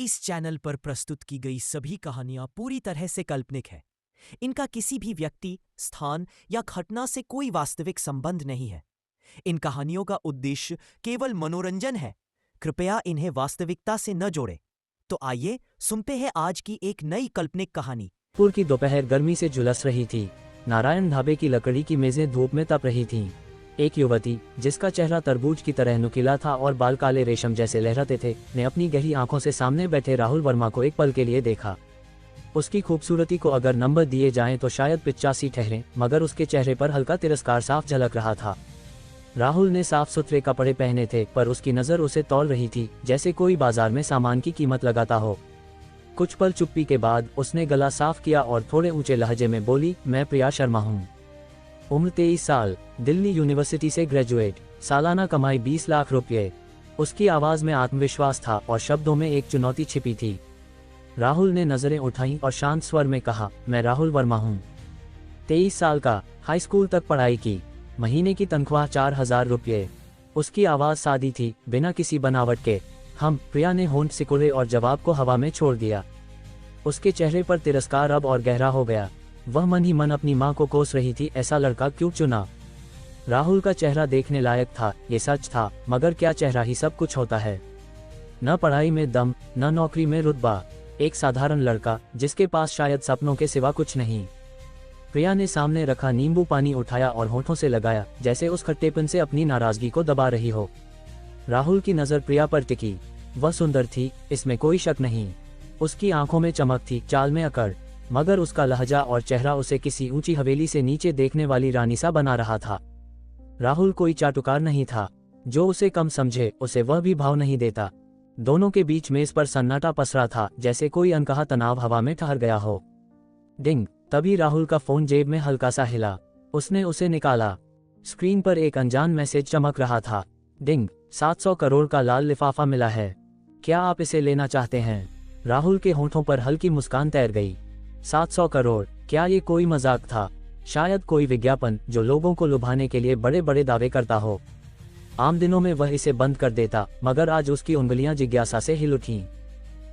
इस चैनल पर प्रस्तुत की गई सभी कहानियां पूरी तरह से काल्पनिक है। इनका किसी भी व्यक्ति, स्थान या घटना से कोई वास्तविक संबंध नहीं है। इन कहानियों का उद्देश्य केवल मनोरंजन है। कृपया इन्हें वास्तविकता से न जोड़ें। तो आइए सुनते हैं आज की एक नई काल्पनिक कहानी। पूर की दोपहर गर्मी से झुलस रही थी। नारायण ढाबे की लकड़ी की मेजें धूप में तप रही थीं। एक युवती, जिसका चेहरा तरबूज की तरह नुकीला था और बाल काले रेशम जैसे लहराते थे, ने अपनी गहरी आंखों से सामने बैठे राहुल वर्मा को एक पल के लिए देखा। उसकी खूबसूरती को अगर नंबर दिए जाएं तो शायद 85 ठहरें, मगर उसके चेहरे पर हल्का तिरस्कार साफ झलक रहा था। राहुल ने साफ सुथरे कपड़े पहने थे, पर उसकी नज़र उसे तौल रही थी, जैसे कोई बाजार में सामान की कीमत लगाता हो। कुछ पल चुप्पी के बाद उसने गला साफ किया और थोड़े ऊंचे लहजे में बोली, मैं प्रिया शर्मा हूँ। उम्र 23 साल, दिल्ली यूनिवर्सिटी से ग्रेजुएट, सालाना कमाई 20 लाख रुपये। उसकी आवाज़ में आत्मविश्वास था और शब्दों में एक चुनौती छिपी थी। राहुल ने नज़रें उठाईं और शांत स्वर में कहा, मैं राहुल वर्मा हूँ। 23 साल का, हाई स्कूल तक पढ़ाई की, महीने की तनख्वाह 4000 रुपये। उसकी आवाज़ सादी थी, बिना किसी बनावट के। प्रिया ने होंठ सिकुड़े और जवाब को हवा में छोड़ दिया। उसके चेहरे पर तिरस्कार अब और गहरा हो गया। वह मन ही मन अपनी माँ को कोस रही थी, ऐसा लड़का क्यों चुना। राहुल का चेहरा देखने लायक था, ये सच था, मगर क्या चेहरा ही सब कुछ होता है? न पढ़ाई में दम, न नौकरी में रुतबा। एक साधारण लड़का, जिसके पास शायद सपनों के सिवा कुछ नहीं। प्रिया ने सामने रखा नींबू पानी उठाया और होठों से लगाया, जैसे उस खट्टेपन से अपनी नाराजगी को दबा रही हो। राहुल की नज़र प्रिया पर टिकी। वह सुंदर थी, इसमें कोई शक नहीं। उसकी आंखों में चमक थी, चाल में अकड़, मगर उसका लहजा और चेहरा उसे किसी ऊंची हवेली से नीचे देखने वाली रानी सा बना रहा था। राहुल कोई चाटुकार नहीं था। जो उसे कम समझे, उसे वह भी भाव नहीं देता। दोनों के बीच मेज पर सन्नाटा पसरा था, जैसे कोई अनकहा तनाव हवा में ठहर गया हो। डिंग, तभी राहुल का फोन जेब में हल्का सा हिला। उसने उसे निकाला। स्क्रीन पर एक अनजान मैसेज चमक रहा था। डिंग, 700 करोड़ का लाल लिफाफा मिला है। क्या आप इसे लेना चाहते हैं? राहुल के होंठों पर हल्की मुस्कान तैर गई। 700 करोड़, क्या ये कोई मजाक था? शायद कोई विज्ञापन जो लोगों को लुभाने के लिए बड़े बड़े दावे करता हो। आम दिनों में वह इसे बंद कर देता, मगर आज उसकी उंगलियां जिज्ञासा से हिल उठीं।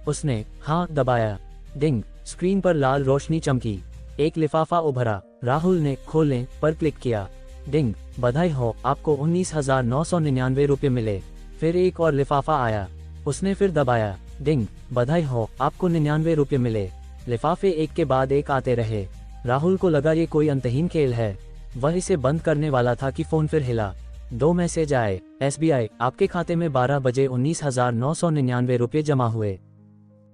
उसने हाँ दबाया। डिंग, स्क्रीन पर लाल रोशनी चमकी। एक लिफाफा उभरा। राहुल ने खोलें पर क्लिक किया। डिंग, बधाई हो, आपको 19,999 रुपये मिले। फिर एक और लिफाफा आया। उसने फिर दबाया। डिंग, बधाई हो, आपको 99 रुपये मिले। लिफाफे एक के बाद एक आते रहे। राहुल को लगा ये कोई अंतहीन खेल है। वह इसे बंद करने वाला था कि फोन फिर हिला। 2 मैसेज आए। SBI, आपके खाते में 12 बजे 19,999 रुपये जमा हुए।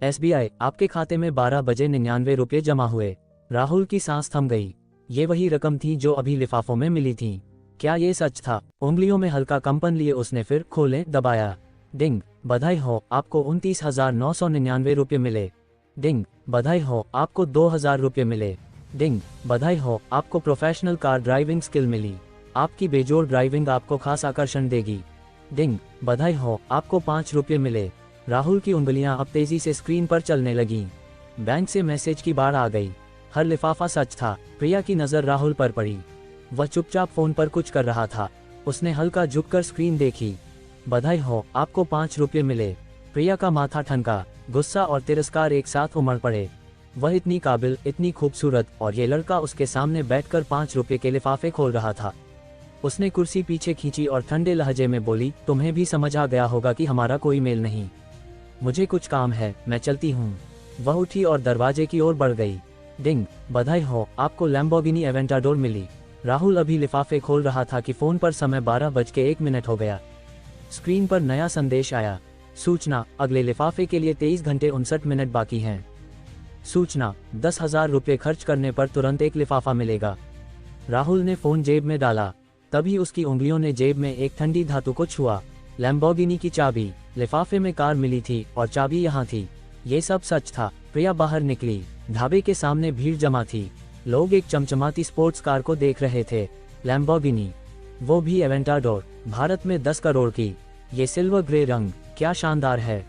SBI, आपके खाते में 12 बजे 99 रुपये जमा हुए। राहुल की सांस थम गई। ये वही रकम थी जो अभी लिफाफों में मिली थी। क्या ये सच था? उंगलियों में हल्का कंपन लिए उसने फिर खोलें दबाया। डिंग, बधाई हो, आपको 29,999 रुपये मिले। डिंग, बधाई हो, आपको 2,000 रुपये मिले। डिंग, बधाई हो, आपको प्रोफेशनल कार ड्राइविंग स्किल मिली। आपकी बेजोड़ ड्राइविंग आपको खास आकर्षण देगी। डिंग, बधाई हो, आपको 5 रुपये मिले। राहुल की उंगलियां अब तेजी से स्क्रीन पर चलने लगीं। बैंक से मैसेज की बाढ़ आ गई। हर लिफाफा सच था। प्रिया की नज़र राहुल पर पड़ी। वह चुपचाप फोन पर कुछ कर रहा था। उसने हल्का झुककर स्क्रीन देखी। बधाई हो, आपको 5 रुपये मिले। प्रिया का माथा ठनका। गुस्सा और तिरस्कार एक साथ उमड़ पड़े। वह इतनी काबिल, इतनी खूबसूरत, और ये लड़का उसके सामने बैठकर 5 रुपये के लिफाफे खोल रहा था। उसने कुर्सी पीछे खींची और ठंडे लहजे में बोली, तुम्हें भी समझ आ गया होगा कि हमारा कोई मेल नहीं। मुझे कुछ काम है, मैं चलती हूँ। वह उठी और दरवाजे की ओर बढ़ गई। डिंग, बधाई हो, आपको लैम्बोर्गिनी एवेंटाडोर मिली। राहुल अभी लिफाफे खोल रहा था कि फोन पर समय 12:01 हो गया। स्क्रीन पर नया संदेश आया। सूचना, अगले लिफाफे के लिए 23 घंटे 59 मिनट बाकी हैं। सूचना, 10,000 रुपये खर्च करने पर तुरंत एक लिफाफा मिलेगा। राहुल ने फोन जेब में डाला। तभी उसकी उंगलियों ने जेब में एक ठंडी धातु को छुआ। लैम्बोर्गिनी की चाबी। लिफाफे में कार मिली थी और चाबी यहाँ थी। ये सब सच था। प्रिया बाहर निकली। ढाबे के सामने भीड़ जमा थी। लोग एक चमचमाती स्पोर्ट्स कार को देख रहे थे। लैम्बोर्गिनी, वो भी एवेंटाडोर, भारत में 10 करोड़ की। ये सिल्वर ग्रे रंग, क्या शानदार है।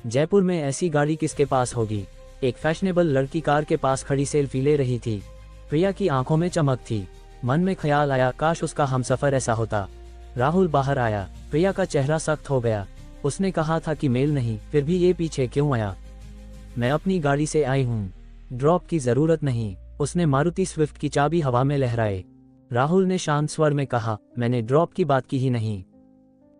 जयपुर में ऐसी गाड़ी किसके पास होगी? एक फैशनेबल लड़की कार के पास खड़ी सेल्फी ले रही थी। प्रिया की आंखों में चमक थी। मन में ख्याल आया, काश उसका हमसफर ऐसा होता। राहुल बाहर आया। प्रिया का चेहरा सख्त हो गया। उसने कहा था कि मेल नहीं, फिर भी ये पीछे क्यों आया? मैं अपनी गाड़ी से आई हूँ, ड्रॉप की जरूरत नहीं। उसने मारुति स्विफ्ट की चाबी हवा में लहराए। राहुल ने शांत स्वर में कहा, मैंने ड्रॉप की बात की ही नहीं।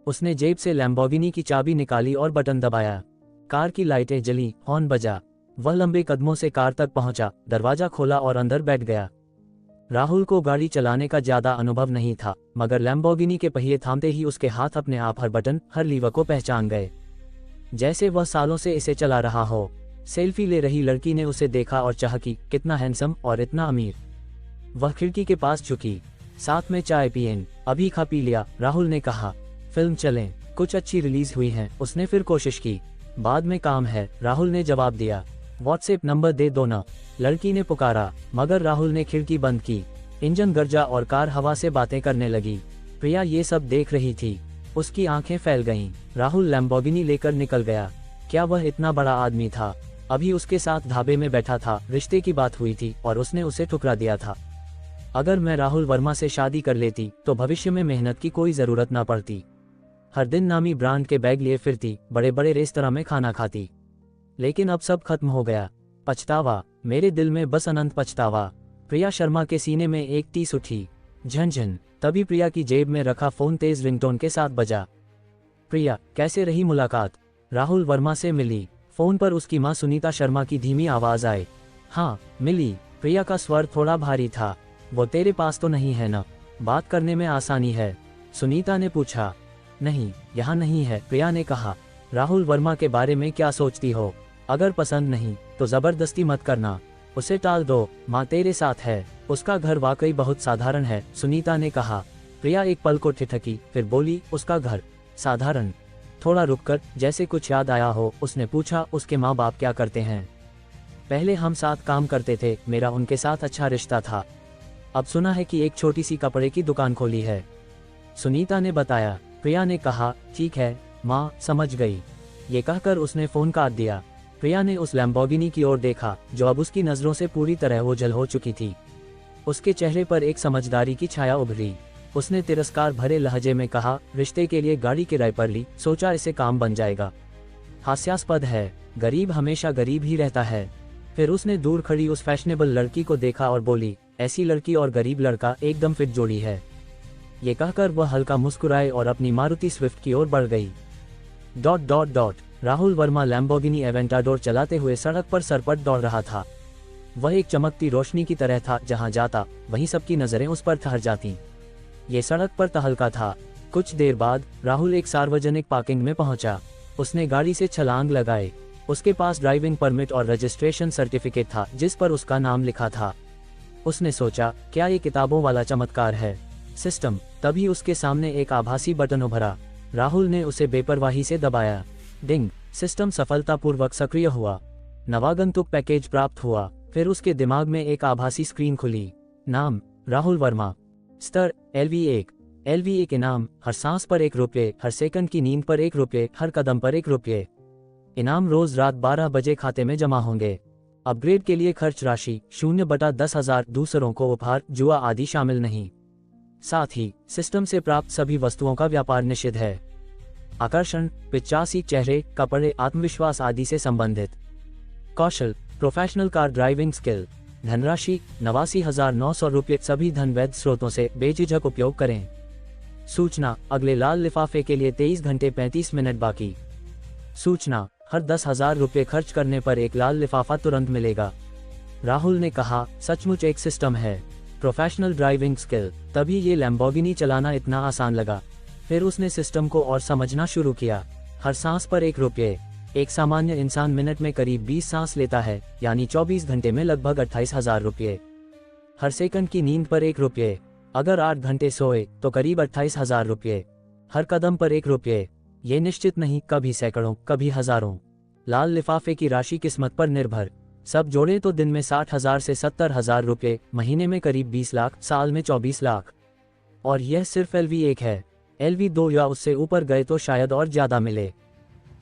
उसने जेब से लैम्बोर्गिनी की चाबी निकाली और बटन दबाया। कार की लाइटें जली, हॉर्न बजा। वह लंबे कदमों से कार तक पहुंचा, दरवाजा खोला और अंदर बैठ गया। राहुल को गाड़ी चलाने का ज्यादा अनुभव नहीं था, मगर लैम्बोर्गिनी के पहिए थामते ही उसके हाथ अपने आप हर बटन, हर लीवर को पहचान गए, जैसे वह सालों से इसे चला रहा हो। सेल्फी ले रही लड़की ने उसे देखा और चाहा कि कितना हैंडसम और इतना अमीर। वह खिड़की के पास झुकी। साथ में चाय पिएं। अभी खा पी लिया, राहुल ने कहा। फिल्म चलें, कुछ अच्छी रिलीज हुई हैं। उसने फिर कोशिश की। बाद में काम है, राहुल ने जवाब दिया। व्हाट्सएप नंबर दे दो ना, लड़की ने पुकारा, मगर राहुल ने खिड़की बंद की। इंजन गरजा और कार हवा से बातें करने लगी। प्रिया ये सब देख रही थी। उसकी आंखें फैल गईं। राहुल लैम्बोर्गिनी लेकर निकल गया। क्या वह इतना बड़ा आदमी था? अभी उसके साथ ढाबे में बैठा था, रिश्ते की बात हुई थी और उसने उसे ठुकरा दिया था। अगर मैं राहुल वर्मा से शादी कर लेती तो भविष्य में मेहनत की कोई जरूरत ना पड़ती। हर दिन नामी ब्रांड के बैग लिए फिरती, बड़े बड़े रेस्तरां में खाना खाती। लेकिन अब सब खत्म हो गया। पछतावा, मेरे दिल में बस अनंत पछतावा। प्रिया शर्मा के सीने में एक टीस उठी। झनझन। तभी प्रिया की जेब में रखा फोन तेज रिंगटोन के साथ बजा। प्रिया, कैसे रही मुलाकात? राहुल वर्मा से मिली। फोन पर उसकी मां सुनीता शर्मा की धीमी आवाज आई। हाँ, मिली। प्रिया का स्वर थोड़ा भारी था। वो तेरे पास तो नहीं है ना? बात करने में आसानी है, सुनीता ने पूछा। नहीं, यहाँ नहीं है, प्रिया ने कहा। राहुल वर्मा के बारे में क्या सोचती हो? अगर पसंद नहीं तो जबरदस्ती मत करना, उसे टाल दो। माँ तेरे साथ है। उसका घर वाकई बहुत साधारण है, सुनीता ने कहा। प्रिया एक पल को ठिठकी, फिर बोली, उसका घर साधारण? थोड़ा रुककर, जैसे कुछ याद आया हो, उसने पूछा, उसके माँ बाप क्या करते हैं? पहले हम साथ काम करते थे, मेरा उनके साथ अच्छा रिश्ता था। अब सुना है कि एक छोटी सी कपड़े की दुकान खोली है, सुनीता ने बताया। प्रिया ने कहा, ठीक है माँ, समझ गई। ये कहकर उसने फोन काट दिया। प्रिया ने उस लैम्बोर्गिनी की ओर देखा जो अब उसकी नजरों से पूरी तरह ओझल हो चुकी थी। उसके चेहरे पर एक समझदारी की छाया उभरी। उसने तिरस्कार भरे लहजे में कहा, रिश्ते के लिए गाड़ी किराए पर ली, सोचा इसे काम बन जाएगा। हास्यास्पद है, गरीब हमेशा गरीब ही रहता है। फिर उसने दूर खड़ी उस फैशनेबल लड़की को देखा और बोली, ऐसी लड़की और गरीब लड़का एकदम फिट जोड़ी है। ये कहकर वह हल्का मुस्कुराए और अपनी मारुति स्विफ्ट की ओर बढ़ गई। ... राहुल वर्मा लैम्बोर्गिनी एवेंटाडोर चलाते हुए सड़क पर सरपट दौड़ रहा था। वह एक चमकती रोशनी की तरह था, जहां जाता वहीं सबकी नजरें उस पर ठहर जातीं। ये सड़क पर तहलका था। कुछ देर बाद राहुल एक सार्वजनिक पार्किंग में पहुंचा। उसने गाड़ी से छलांग लगाए। उसके पास ड्राइविंग परमिट और रजिस्ट्रेशन सर्टिफिकेट था जिस पर उसका नाम लिखा था। उसने सोचा, क्या ये किताबों वाला चमत्कार है? सिस्टम। तभी उसके सामने एक आभासी बटन उभरा। राहुल ने उसे बेपरवाही से दबाया। डिंग। सिस्टम सफलतापूर्वक सक्रिय हुआ। नवागंतुक पैकेज प्राप्त हुआ। फिर उसके दिमाग में एक आभासी स्क्रीन खुली। नाम, राहुल वर्मा। स्तर, LV1। LV1 इनाम, हर सांस पर ₹1, हर सेकंड की नींद पर ₹1, हर कदम पर ₹1। इनाम रोज रात 12 बजे खाते में जमा होंगे। अपग्रेड के लिए खर्च राशि 0/10,000। दूसरों को उपहार, जुआ आदि शामिल नहीं। साथ ही सिस्टम से प्राप्त सभी वस्तुओं का व्यापार निषिद्ध है। आकर्षण, 85 चेहरे, कपड़े, आत्मविश्वास आदि से संबंधित। कौशल, प्रोफेशनल कार ड्राइविंग स्किल। धनराशि, ₹89,900। सभी धन वैध स्रोतों से बेझिझक उपयोग करें। सूचना, अगले लाल लिफाफे के लिए 23 घंटे 35 मिनट बाकी। सूचना, हर ₹10,000 खर्च करने पर एक लाल लिफाफा तुरंत मिलेगा। राहुल ने कहा, सचमुच एक सिस्टम है। Professional driving skill. तभी ये लैम्बोर्गिनी चलाना इतना आसान लगा। फिर उसने सिस्टम को और समझना शुरू किया। हर सांस पर ₹1। एक सामान्य इंसान मिनट में करीब 20 सांस लेता है, यानी 24 घंटे में लगभग ₹28,000। हर सेकंड की नींद पर ₹1। अगर 8 घंटे सोए तो करीब ₹28,000। हर कदम पर ₹1। ये निश्चित नहीं, कभी सैकड़ों, कभी हजारों। लाल लिफाफे की राशि किस्मत पर निर्भर। सब जोड़े तो दिन में 60,000 से 70,000, महीने में करीब 20 लाख, साल में 24 लाख। और यह सिर्फ LV1 है। LV2 या उससे ऊपर गए तो शायद और ज्यादा मिले।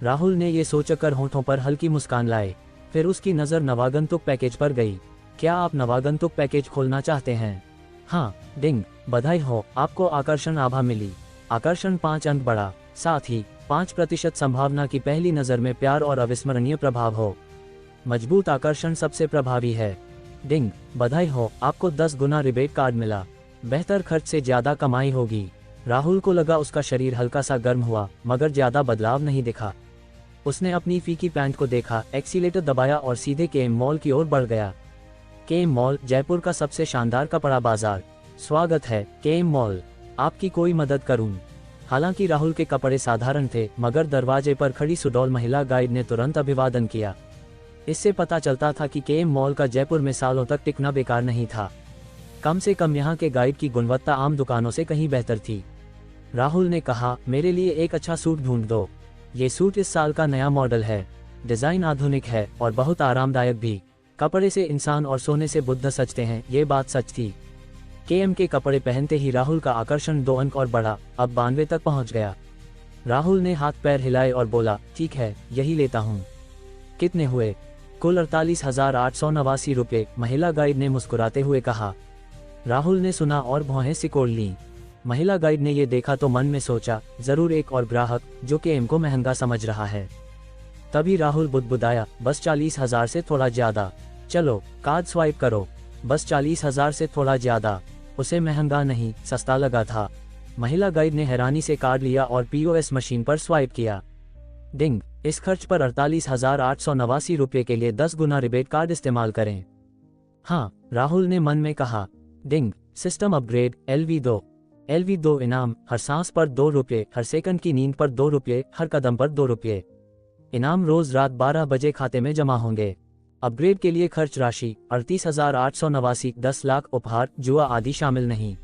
राहुल ने ये सोचकर होठों पर हल्की मुस्कान लाए। फिर उसकी नजर नवागंतुक पैकेज पर गई। क्या आप नवागंतुक पैकेज खोलना चाहते हैं? हाँ। डिंग। बधाई हो, आपको आकर्षण आभा मिली। आकर्षण 5 अंक बढ़ा। साथ ही 5% संभावना की पहली नजर में प्यार और अविस्मरणीय प्रभाव हो। मजबूत आकर्षण सबसे प्रभावी है। डिंग, बधाई हो, आपको 10 गुना रिबेट कार्ड मिला। बेहतर खर्च से ज्यादा कमाई होगी। राहुल को लगा उसका शरीर हल्का सा गर्म हुआ, मगर ज्यादा बदलाव नहीं दिखा। उसने अपनी फीकी पैंट को देखा, एक्सीलेटर दबाया और सीधे केएम मॉल की ओर बढ़ गया। केएम मॉल, जयपुर का सबसे शानदार कपड़ा बाजार। स्वागत है केएम मॉल, आपकी कोई मदद करूं? हालांकि राहुल के कपड़े साधारण थे, मगर दरवाजे पर खड़ी सुडौल महिला गाइड ने तुरंत अभिवादन किया। इससे पता चलता था कि केएम मॉल का जयपुर में सालों तक टिकना बेकार नहीं था। कम से कम यहाँ के गाइड की गुणवत्ता आम दुकानों से कहीं बेहतर थी। राहुल ने कहा, मेरे लिए एक अच्छा सूट ढूंढ दो। ये सूट इस साल का नया मॉडल है। डिजाइन आधुनिक है और बहुत आरामदायक भी। कपड़े से इंसान और सोने से बुद्ध सजते हैं, ये बात सच थी। केएम के कपड़े पहनते ही राहुल का आकर्षण 2 अंक और बढ़ा, अब 92 तक पहुंच गया। राहुल ने हाथ पैर हिलाए और बोला, ठीक है, यही लेता हूँ। कितने हुए? कुल 48,889 रुपये, महिला गाइड ने मुस्कुराते हुए कहा। राहुल ने सुना और भौहें सिकोड़ लीं। महिला गाइड ने ये देखा तो मन में सोचा, जरूर एक और ग्राहक जो केएम को महंगा समझ रहा है। तभी राहुल बुदबुदाया, बस 40,000 से थोड़ा ज्यादा। चलो कार्ड स्वाइप करो। बस 40,000 से थोड़ा ज्यादा। उसे महंगा नहीं, सस्ता लगा था। महिला गाइड ने हैरानी से कार्ड लिया और पीओएस मशीन पर स्वाइप किया। डिंग, इस खर्च पर 48,889 रुपये के लिए 10 गुना रिबेट कार्ड इस्तेमाल करें। हाँ, राहुल ने मन में कहा। डिंग, सिस्टम अपग्रेड, LV2 इनाम, हर सांस पर 2 रुपये, हर सेकंड की नींद पर 2 रुपये, हर कदम पर 2 रुपये। इनाम रोज रात 12 बजे खाते में जमा होंगे। अपग्रेड के लिए खर्च राशि 38,889, 10 लाख, उपहार, जुआ आदि शामिल नहीं।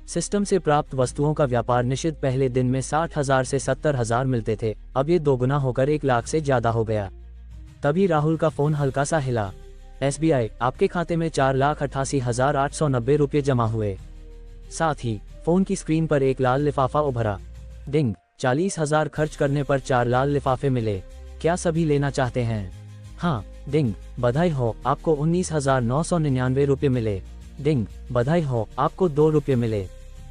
सिस्टम से प्राप्त वस्तुओं का व्यापार निषिद्ध। पहले दिन में 60,000 से 70,000 मिलते थे, अब ये 2 गुना होकर 1 लाख से ज्यादा हो गया। तभी राहुल का फोन हल्का सा हिला। SBI, आपके खाते में 4,88,890 रुपये जमा हुए। साथ ही फोन की स्क्रीन पर एक लाल लिफाफा उभरा। डिंग, 40,000 खर्च करने पर 4 लाल लिफाफे मिले। क्या सभी लेना चाहते हैं? हाँ। डिंग, बधाई हो, आपको 19,999 रुपये मिले। डिंग, बधाई हो, आपको 2 रुपये मिले।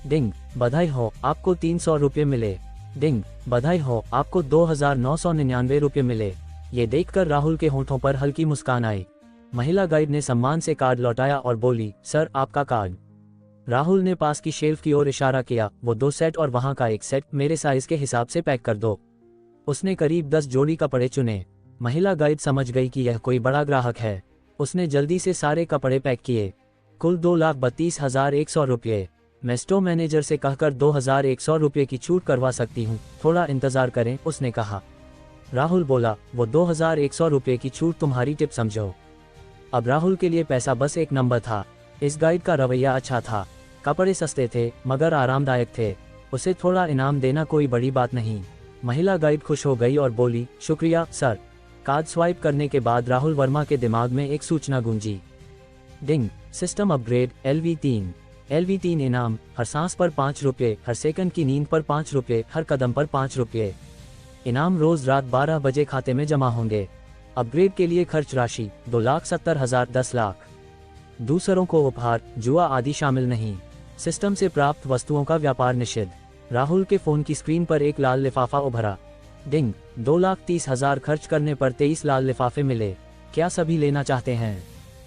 डिंग, बधाई हो, आपको 300 रुपये मिले। डिंग, बधाई हो, आपको 2,999 रुपये मिले। ये देखकर राहुल के होंठों पर हल्की मुस्कान आई। महिला गाइड ने सम्मान से कार्ड लौटाया और बोली, सर आपका कार्ड। राहुल ने पास की शेल्फ की ओर इशारा किया, वो 2 सेट और वहां का 1 सेट मेरे साइज के हिसाब से पैक कर दो। उसने करीब 10 जोड़ी कपड़े चुने। महिला गाइड समझ गई कि यह कोई बड़ा ग्राहक है। उसने जल्दी से सारे कपड़े पैक किए। कुल 2,32,100 रुपये। मैं स्टोर मैनेजर से कहकर 2,100 रुपये की छूट करवा सकती हूँ, थोड़ा इंतजार करें, उसने कहा। राहुल बोला, वो 2,100 रुपये की छूट तुम्हारी टिप समझो। अब राहुल के लिए पैसा बस एक नंबर था। इस गाइड का रवैया अच्छा था। कपड़े सस्ते थे मगर आरामदायक थे। उसे थोड़ा इनाम देना कोई बड़ी बात नहीं। महिला गाइड खुश हो गई और बोली, शुक्रिया सर। कार्ड स्वाइप करने के बाद राहुल वर्मा के दिमाग में एक सूचना गूंजी। डिंग, सिस्टम अपग्रेड, LV3 इनाम, हर सांस पर 5 रुपये, हर सेकंड की नींद पर 5 रुपये, हर कदम पर 5 रुपये। इनाम रोज रात 12 बजे खाते में जमा होंगे। अपग्रेड के लिए खर्च राशि 2,70,000, 10 लाख। दूसरों को उपहार, जुआ आदि शामिल नहीं। सिस्टम से प्राप्त वस्तुओं का व्यापार निषिद्ध। राहुल के फोन की स्क्रीन पर एक लाल लिफाफा उभरा। डिंग, 2,30,000 खर्च करने पर 23 लाल लिफाफे मिले। क्या सभी लेना चाहते हैं?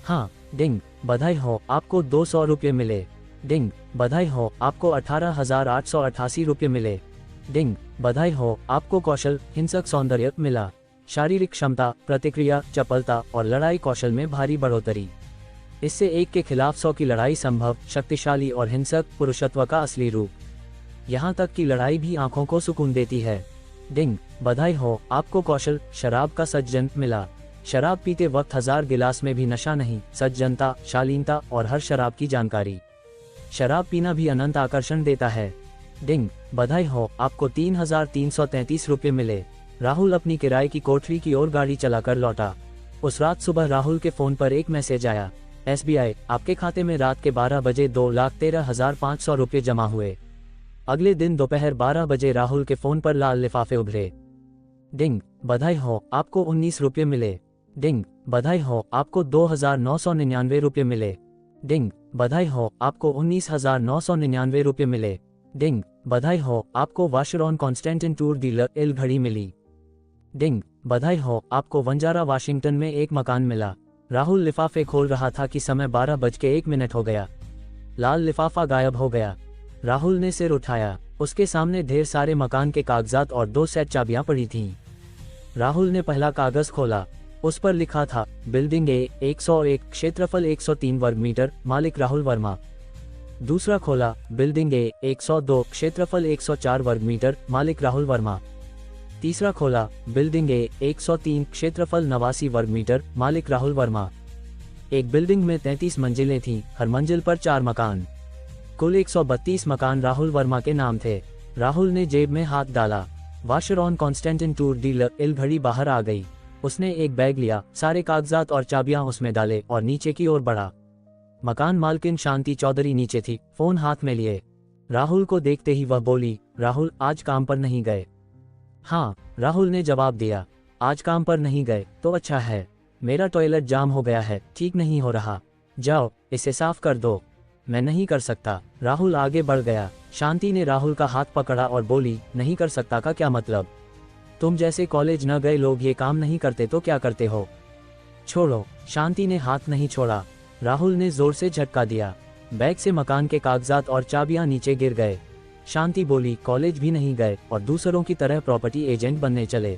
हाँ। डिंग, बधाई हो, आपको 200 रुपये मिले। डिंग, बधाई हो, आपको 18,888 रुपये मिले। डिंग, बधाई हो, आपको कौशल, हिंसक सौंदर्य मिला। शारीरिक क्षमता, प्रतिक्रिया, चपलता और लड़ाई कौशल में भारी बढ़ोतरी। इससे 1 के खिलाफ 100 की लड़ाई संभव। शक्तिशाली और हिंसक, पुरुषत्व का असली रूप। यहाँ तक कि लड़ाई भी आंखों को सुकून देती है। डिंग, बधाई हो, आपको कौशल, शराब का सज्जन मिला। शराब पीते वक्त 1000 गिलास में भी नशा नहीं, सज्जनता, शालीनता और हर शराब की जानकारी। शराब पीना भी अनंत आकर्षण देता है। डिंग, बधाई हो, आपको 3,333 रुपये मिले। राहुल अपनी किराए की कोठरी की ओर गाड़ी चलाकर लौटा। उस रात सुबह राहुल के फोन पर एक मैसेज आया। SBI, आपके खाते में रात के 12 बजे 2,13,500 रुपये जमा हुए। अगले दिन दोपहर 12 बजे राहुल के फोन पर लाल लिफाफे उभरे। डिंग, बधाई हो, आपको 19 रुपये मिले। डिंग, बधाई हो, आपको 2,999 रुपये मिले। डिंग, बधाई हो, आपको 19,999 रुपये मिले। डिंग, बधाई हो, आपको वाशरॉन कॉन्स्टेंटिन टूर डीलर एल घड़ी मिली। डिंग, बधाई हो, आपको वंजारा वाशिंगटन में एक मकान मिला। राहुल लिफाफे खोल रहा था कि समय 12:01 हो गया। लाल लिफाफा गायब हो गया। राहुल ने सिर उठाया। उसके सामने ढेर सारे मकान के कागजात और 2 सेट चाबियां पड़ी थीं। राहुल ने पहला कागज खोला। उस पर लिखा था बिल्डिंग ए 101, क्षेत्रफल 103 वर्ग मीटर, मालिक राहुल वर्मा। दूसरा खोला बिल्डिंग ए 102, क्षेत्रफल 104 वर्ग मीटर, मालिक राहुल वर्मा। तीसरा खोला बिल्डिंग ए 103, क्षेत्रफल 89 वर्ग मीटर, मालिक राहुल वर्मा। एक बिल्डिंग में 33 मंजिलें थीं, हर मंजिल पर 4 मकान। कुल 132 मकान राहुल वर्मा के नाम थे। राहुल ने जेब में हाथ डाला। वाशरॉन कॉन्स्टेंटिन टूर डीलर इल घड़ी बाहर आ गई। उसने एक बैग लिया, सारे कागजात और चाबियां उसमें डाले और नीचे की ओर बढ़ा। मकान मालकिन शांति चौधरी नीचे थी, फोन हाथ में लिए। राहुल को देखते ही वह बोली, राहुल आज काम पर नहीं गए? हाँ, राहुल ने जवाब दिया, आज काम पर नहीं गए तो अच्छा है। मेरा टॉयलेट जाम हो गया है, ठीक नहीं हो रहा। जाओ इसे साफ कर दो। मैं नहीं कर सकता। राहुल आगे बढ़ गया। शांति ने राहुल का हाथ पकड़ा और बोली, नहीं कर सकता का क्या मतलब? तुम जैसे कॉलेज न गए लोग ये काम नहीं करते तो क्या करते हो? छोड़ो। शांति ने हाथ नहीं छोड़ा। राहुल ने जोर से झटका दिया। बैग से मकान के कागजात और चाबियां नीचे गिर गए। शांति बोली, कॉलेज भी नहीं गए और दूसरों की तरह प्रॉपर्टी एजेंट बनने चले।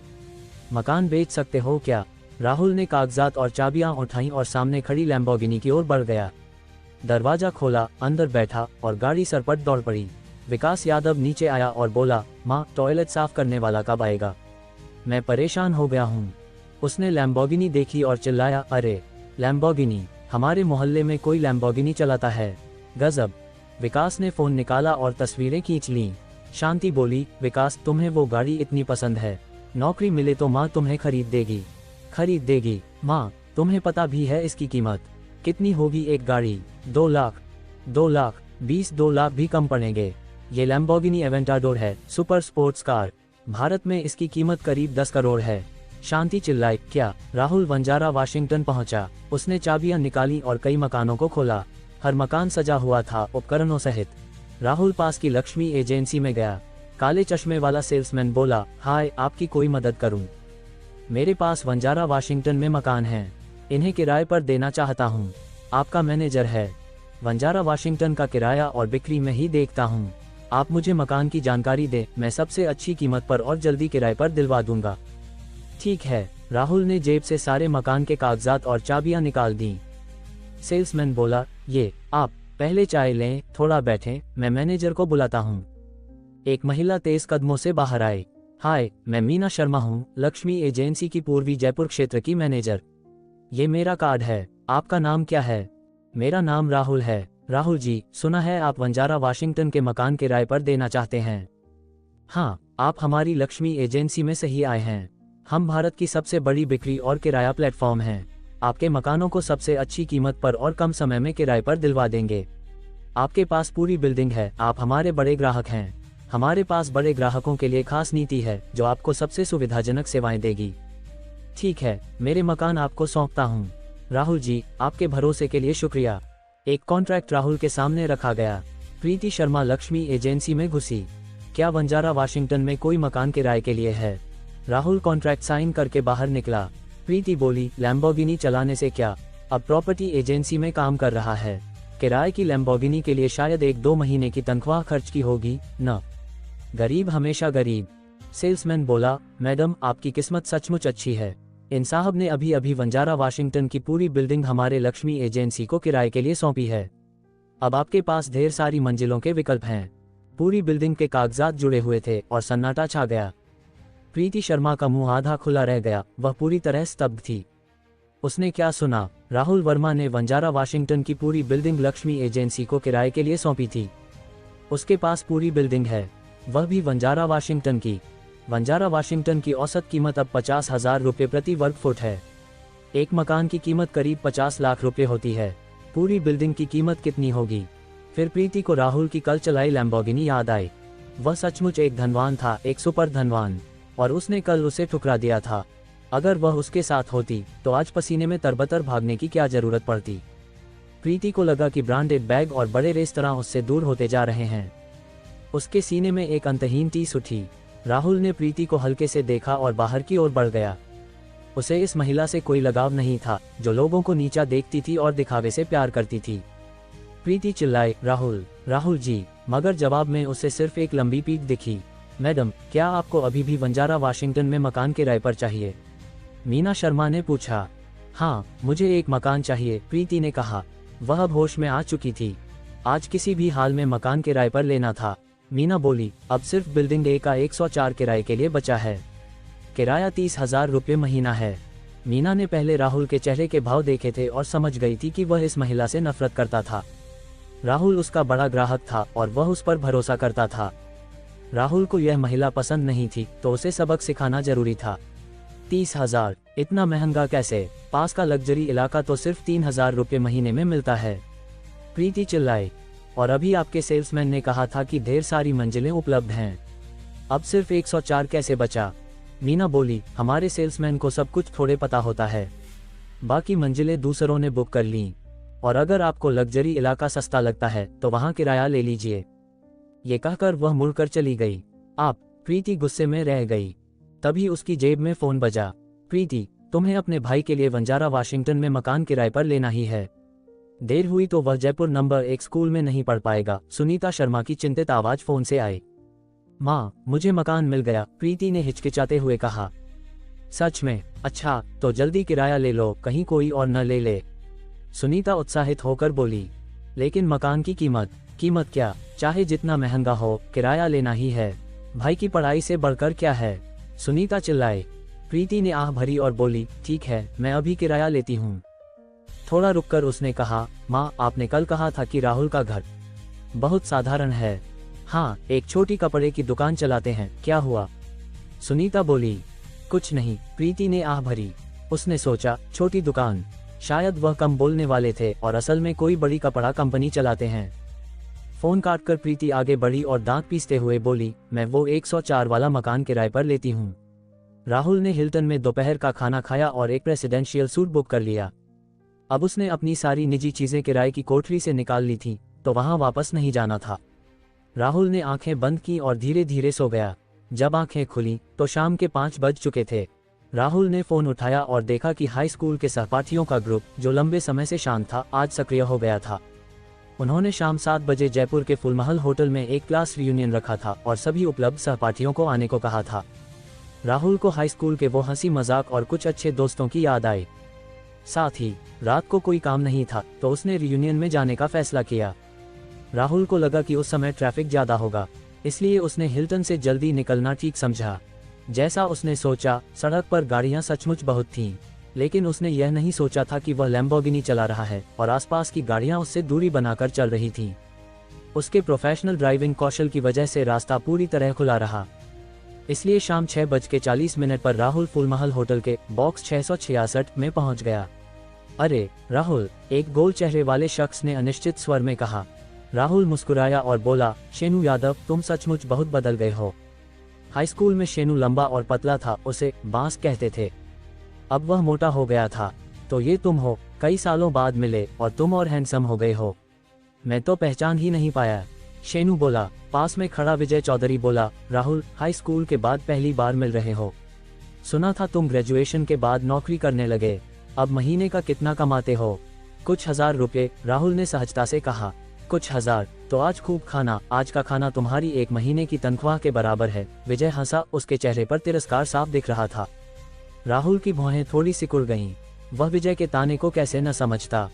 मकान बेच सकते हो क्या? राहुल ने कागजात और चाबियां उठाई और सामने खड़ी लैम्बोर्गिनी की ओर बढ़ गया। दरवाजा खोला, अंदर बैठा और गाड़ी सरपट दौड़ पड़ी। विकास यादव नीचे आया और बोला, माँ, टॉयलेट साफ करने वाला कब आएगा? मैं परेशान हो गया हूँ। उसने लैम्बोर्गिनी देखी और चिल्लाया, अरे लैम्बोर्गिनी, हमारे मोहल्ले में कोई लैम्बोर्गिनी चलाता है? गजब। विकास ने फोन निकाला और तस्वीरें खींच लीं। शांति बोली, विकास, तुम्हें वो गाड़ी इतनी पसंद है, नौकरी मिले तो माँ तुम्हें खरीद देगी। माँ, तुम्हें पता भी है इसकी कीमत कितनी होगी? एक गाड़ी 2 लाख। 2 लाख 2 लाख भी कम पड़ेंगे। ये लैम्बोर्गिनी एवेंटाडोर है, सुपर स्पोर्ट्स कार। भारत में इसकी कीमत करीब 10 करोड़ है। शांति चिल्लाई, क्या? राहुल वंजारा वाशिंगटन पहुंचा। उसने चाबियां निकाली और कई मकानों को खोला। हर मकान सजा हुआ था उपकरणों सहित। राहुल पास की लक्ष्मी एजेंसी में गया। काले चश्मे वाला सेल्समैन बोला, हाय, आपकी कोई मदद करूं? मेरे पास वंजारा वाशिंगटन में मकान हैं, इन्हें किराए पर देना चाहता हूं। आपका मैनेजर है। वंजारा वाशिंगटन का किराया और बिक्री में ही देखता हूं। आप मुझे मकान की जानकारी दे, मैं सबसे अच्छी कीमत पर और जल्दी किराए पर दिलवा दूंगा। ठीक है। राहुल ने जेब से सारे मकान के कागजात और चाबियां निकाल दी। सेल्समैन बोला, ये आप पहले चाय लें, थोड़ा बैठें, मैं मैनेजर को बुलाता हूँ। एक महिला तेज कदमों से बाहर आई। हाय, मैं मीना शर्मा हूँ, लक्ष्मी एजेंसी की पूर्वी जयपुर क्षेत्र की मैनेजर। ये मेरा कार्ड है। आपका नाम क्या है? मेरा नाम राहुल है। राहुल जी, सुना है आप वंजारा वाशिंगटन के मकान किराए पर देना चाहते हैं। हाँ, आप हमारी लक्ष्मी एजेंसी में सही आए हैं। हम भारत की सबसे बड़ी बिक्री और किराया प्लेटफॉर्म हैं। आपके मकानों को सबसे अच्छी कीमत पर और कम समय में किराए पर दिलवा देंगे। आपके पास पूरी बिल्डिंग है, आप हमारे बड़े ग्राहक हैं। हमारे पास बड़े ग्राहकों के लिए खास नीति है जो आपको सबसे सुविधाजनक सेवाएं देगी। ठीक है, मेरे मकान आपको सौंपता हूँ। राहुल जी, आपके भरोसे के लिए शुक्रिया। एक कॉन्ट्रैक्ट राहुल के सामने रखा गया। प्रीति शर्मा लक्ष्मी एजेंसी में घुसी। क्या वंजारा वाशिंगटन में कोई मकान किराए के लिए है? राहुल कॉन्ट्रैक्ट साइन करके बाहर निकला। प्रीति बोली, लैम्बोर्गिनी चलाने से क्या, अब प्रॉपर्टी एजेंसी में काम कर रहा है। किराए की लैम्बोर्गिनी के लिए शायद 1-2 महीने की तनख्वाह खर्च की होगी न। गरीब हमेशा गरीब। सेल्समैन बोला, मैडम, आपकी किस्मत सचमुच अच्छी है। इन साहब ने अभी अभी वंजारा वाशिंगटन की पूरी बिल्डिंग हमारे लक्ष्मी एजेंसी को किराए के लिए सौंपी है। अब आपके पास ढेर सारी मंजिलों के विकल्प हैं। पूरी बिल्डिंग के कागजात जुड़े हुए थे और सन्नाटा छा गया। प्रीति शर्मा का मुंह आधा खुला रह गया, वह पूरी तरह स्तब्ध थी। उसने क्या सुना? राहुल वर्मा ने वंजारा वाशिंगटन की पूरी बिल्डिंग लक्ष्मी एजेंसी को किराए के लिए सौंपी थी। उसके पास पूरी बिल्डिंग है, वह भी वंजारा वाशिंगटन की। वंजारा वाशिंगटन की औसत कीमत अब 50,000 रुपये प्रति वर्ग फुट है। एक मकान की कीमत करीब 50 लाख रुपये होती है। पूरी बिल्डिंग की कीमत कितनी होगी? फिर प्रीति को राहुल की कल चलाई लैम्बोर्गिनी याद आई। वह सचमुच एक धनवान था, एक सुपर धनवान, और उसने कल उसे ठुकरा दिया था। अगर वह उसके साथ होती तो आज पसीने में तरबतर भागने की क्या जरूरत पड़ती। प्रीति को लगा कि ब्रांडेड बैग और बड़े रेस्तरां उससे दूर होते जा रहे हैं। उसके सीने में एक अंतहीन टीस उठी। राहुल ने प्रीति को हल्के से देखा और बाहर की ओर बढ़ गया। उसे इस महिला से कोई लगाव नहीं था जो लोगों को नीचा देखती थी और दिखावे से प्यार करती थी। प्रीति चिल्लाए, राहुल, राहुल जी, मगर जवाब में उसे सिर्फ एक लंबी पीठ दिखी। मैडम, क्या आपको अभी भी बंजारा वाशिंगटन में मकान किराए पर चाहिए? मीना शर्मा ने पूछा। हाँ, मुझे एक मकान चाहिए, प्रीति ने कहा। वह अब होश में आ चुकी थी। आज किसी भी हाल में मकान किराए पर लेना था। मीना बोली, अब सिर्फ बिल्डिंग ए का 104 किराए के लिए बचा है। किराया 30,000 रुपये महीना है। मीना ने पहले राहुल के चेहरे के भाव देखे थे और समझ गई थी कि वह इस महिला से नफरत करता था। राहुल उसका बड़ा ग्राहक था और वह उस पर भरोसा करता था। राहुल को यह महिला पसंद नहीं थी तो उसे सबक सिखाना जरूरी था। 30,000, इतना महंगा कैसे? पास का लग्जरी इलाका तो सिर्फ 3,000 रुपये महीने में मिलता है। प्रीति चिल्लाई, और अभी आपके सेल्समैन ने कहा था कि ढेर सारी मंजिलें उपलब्ध हैं। अब सिर्फ 104 कैसे बचा? मीना बोली, हमारे सेल्समैन को सब कुछ थोड़े पता होता है। बाकी मंजिलें दूसरों ने बुक कर लीं, और अगर आपको लग्जरी इलाका सस्ता लगता है तो वहां किराया ले लीजिए। ये कहकर वह मुड़कर चली गई। आप, प्रीति गुस्से में रह गई। तभी उसकी जेब में फोन बजा। प्रीति, तुम्हें अपने भाई के लिए बंजारा वाशिंगटन में मकान किराए पर लेना ही है। देर हुई तो वह जयपुर नंबर 1 स्कूल में नहीं पढ़ पाएगा। सुनीता शर्मा की चिंतित आवाज फोन से आई। माँ, मुझे मकान मिल गया, प्रीति ने हिचकिचाते हुए कहा। सच में? अच्छा, तो जल्दी किराया ले लो, कहीं कोई और न ले ले। सुनीता उत्साहित होकर बोली। लेकिन मकान की कीमत? कीमत क्या, चाहे जितना महंगा हो, किराया लेना ही है। भाई की पढ़ाई से बढ़कर क्या है? सुनीता चिल्लाए। प्रीति ने आह भरी और बोली, ठीक है, मैं अभी किराया लेती हूँ। थोड़ा रुककर उसने कहा, माँ, आपने कल कहा था कि राहुल का घर बहुत साधारण है। हाँ, एक छोटी कपड़े की दुकान चलाते हैं, क्या हुआ? सुनीता बोली। कुछ नहीं, प्रीति ने आह भरी। उसने सोचा, छोटी दुकान, शायद वह कम बोलने वाले थे और असल में कोई बड़ी कपड़ा कंपनी चलाते हैं। फोन काटकर प्रीति आगे बढ़ी और दांत पीसते हुए बोली, मैं वो 104 वाला मकान किराए पर लेती हूँ। राहुल ने हिल्टन में दोपहर का खाना खाया और एक प्रेसिडेंशियल सूट बुक कर लिया। अब उसने अपनी सारी निजी चीजें किराए की कोठरी से निकाल ली थी तो वहां वापस नहीं जाना था। राहुल ने आंखें बंद की और धीरे धीरे सो गया। जब आंखें खुली तो शाम के 5 बज चुके थे। राहुल ने फोन उठाया और देखा कि हाई स्कूल के सहपाठियों का ग्रुप, जो लंबे समय से शांत था, आज सक्रिय हो गया था। उन्होंने शाम 7 बजे जयपुर के फुलमहल होटल में एक क्लास रियूनियन रखा था और सभी उपलब्ध सहपाठियों को आने को कहा था। राहुल को हाई स्कूल के वो हंसी मजाक और कुछ अच्छे दोस्तों की याद आई। साथ ही रात को कोई काम नहीं था तो उसने रियूनियन में जाने का फैसला किया। राहुल को लगा कि उस समय ट्रैफिक ज्यादा होगा, इसलिए उसने हिल्टन से जल्दी निकलना ठीक समझा। जैसा उसने सोचा, सड़क पर गाड़ियां सचमुच बहुत थीं, लेकिन उसने यह नहीं सोचा था कि वह लैम्बोर्गिनी चला रहा है और आसपास की गाड़ियां उससे दूरी बनाकर चल रही थीं। उसके प्रोफेशनल ड्राइविंग कौशल की वजह से रास्ता पूरी तरह खुला रहा। इसलिए शाम 6:40 पर राहुल फुलमहल होटल के बॉक्स 666 में पहुंच गया। अरे राहुल, एक गोल चेहरे वाले शख्स ने अनिश्चित स्वर में कहा। राहुल मुस्कुराया और बोला, शेनू यादव, तुम सचमुच बहुत बदल गए हो। हाई स्कूल में शेनू लंबा और पतला था, उसे बांस कहते थे। अब वह मोटा हो गया था। तो ये तुम हो, कई सालों बाद मिले और तुम और हैंडसम हो गए हो। मैं तो पहचान ही नहीं पाया, शेनू बोला। पास में खड़ा विजय चौधरी बोला, राहुल, हाई स्कूल के बाद पहली बार मिल रहे हो। सुना था तुम ग्रेजुएशन के बाद नौकरी करने लगे। अब महीने का कितना कमाते हो? कुछ 1000 रुपये, राहुल ने सहजता से कहा। कुछ 1000? तो आज खूब खाना। आज का खाना तुम्हारी 1 महीने की तनख्वाह के बराबर है। विजय हंसा, उसके चेहरे पर तिरस्कार साफ दिख रहा था। राहुल की भौहें थोड़ी सिकुड़ गईं। वह विजय के ताने को कैसे न समझता,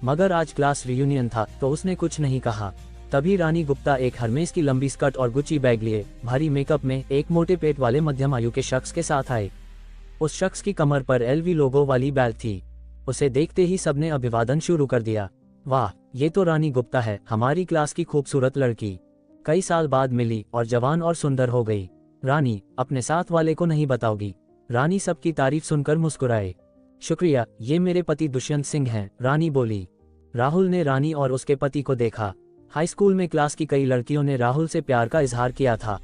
मगर आज क्लास रियूनियन था तो उसने कुछ नहीं कहा। तभी रानी गुप्ता एक हरमेस की लंबी स्कर्ट और गुच्ची बैग लिए भारी मेकअप में एक मोटे पेट वाले मध्यम आयु के शख्स के साथ आए। उस शख्स की कमर पर LV लोगो वाली बैग थी। उसे देखते ही सबने अभिवादन शुरू कर दिया। वाह, ये तो रानी गुप्ता है, हमारी क्लास की खूबसूरत लड़की। कई साल बाद मिली और जवान और सुंदर हो गई। रानी, अपने साथ वाले को नहीं बताओगी? रानी सबकी तारीफ सुनकर मुस्कुराए। शुक्रिया, ये मेरे पति दुष्यंत सिंह हैं, रानी बोली। राहुल ने रानी और उसके पति को देखा। हाई स्कूल में क्लास की कई लड़कियों ने राहुल से प्यार का इजहार किया था।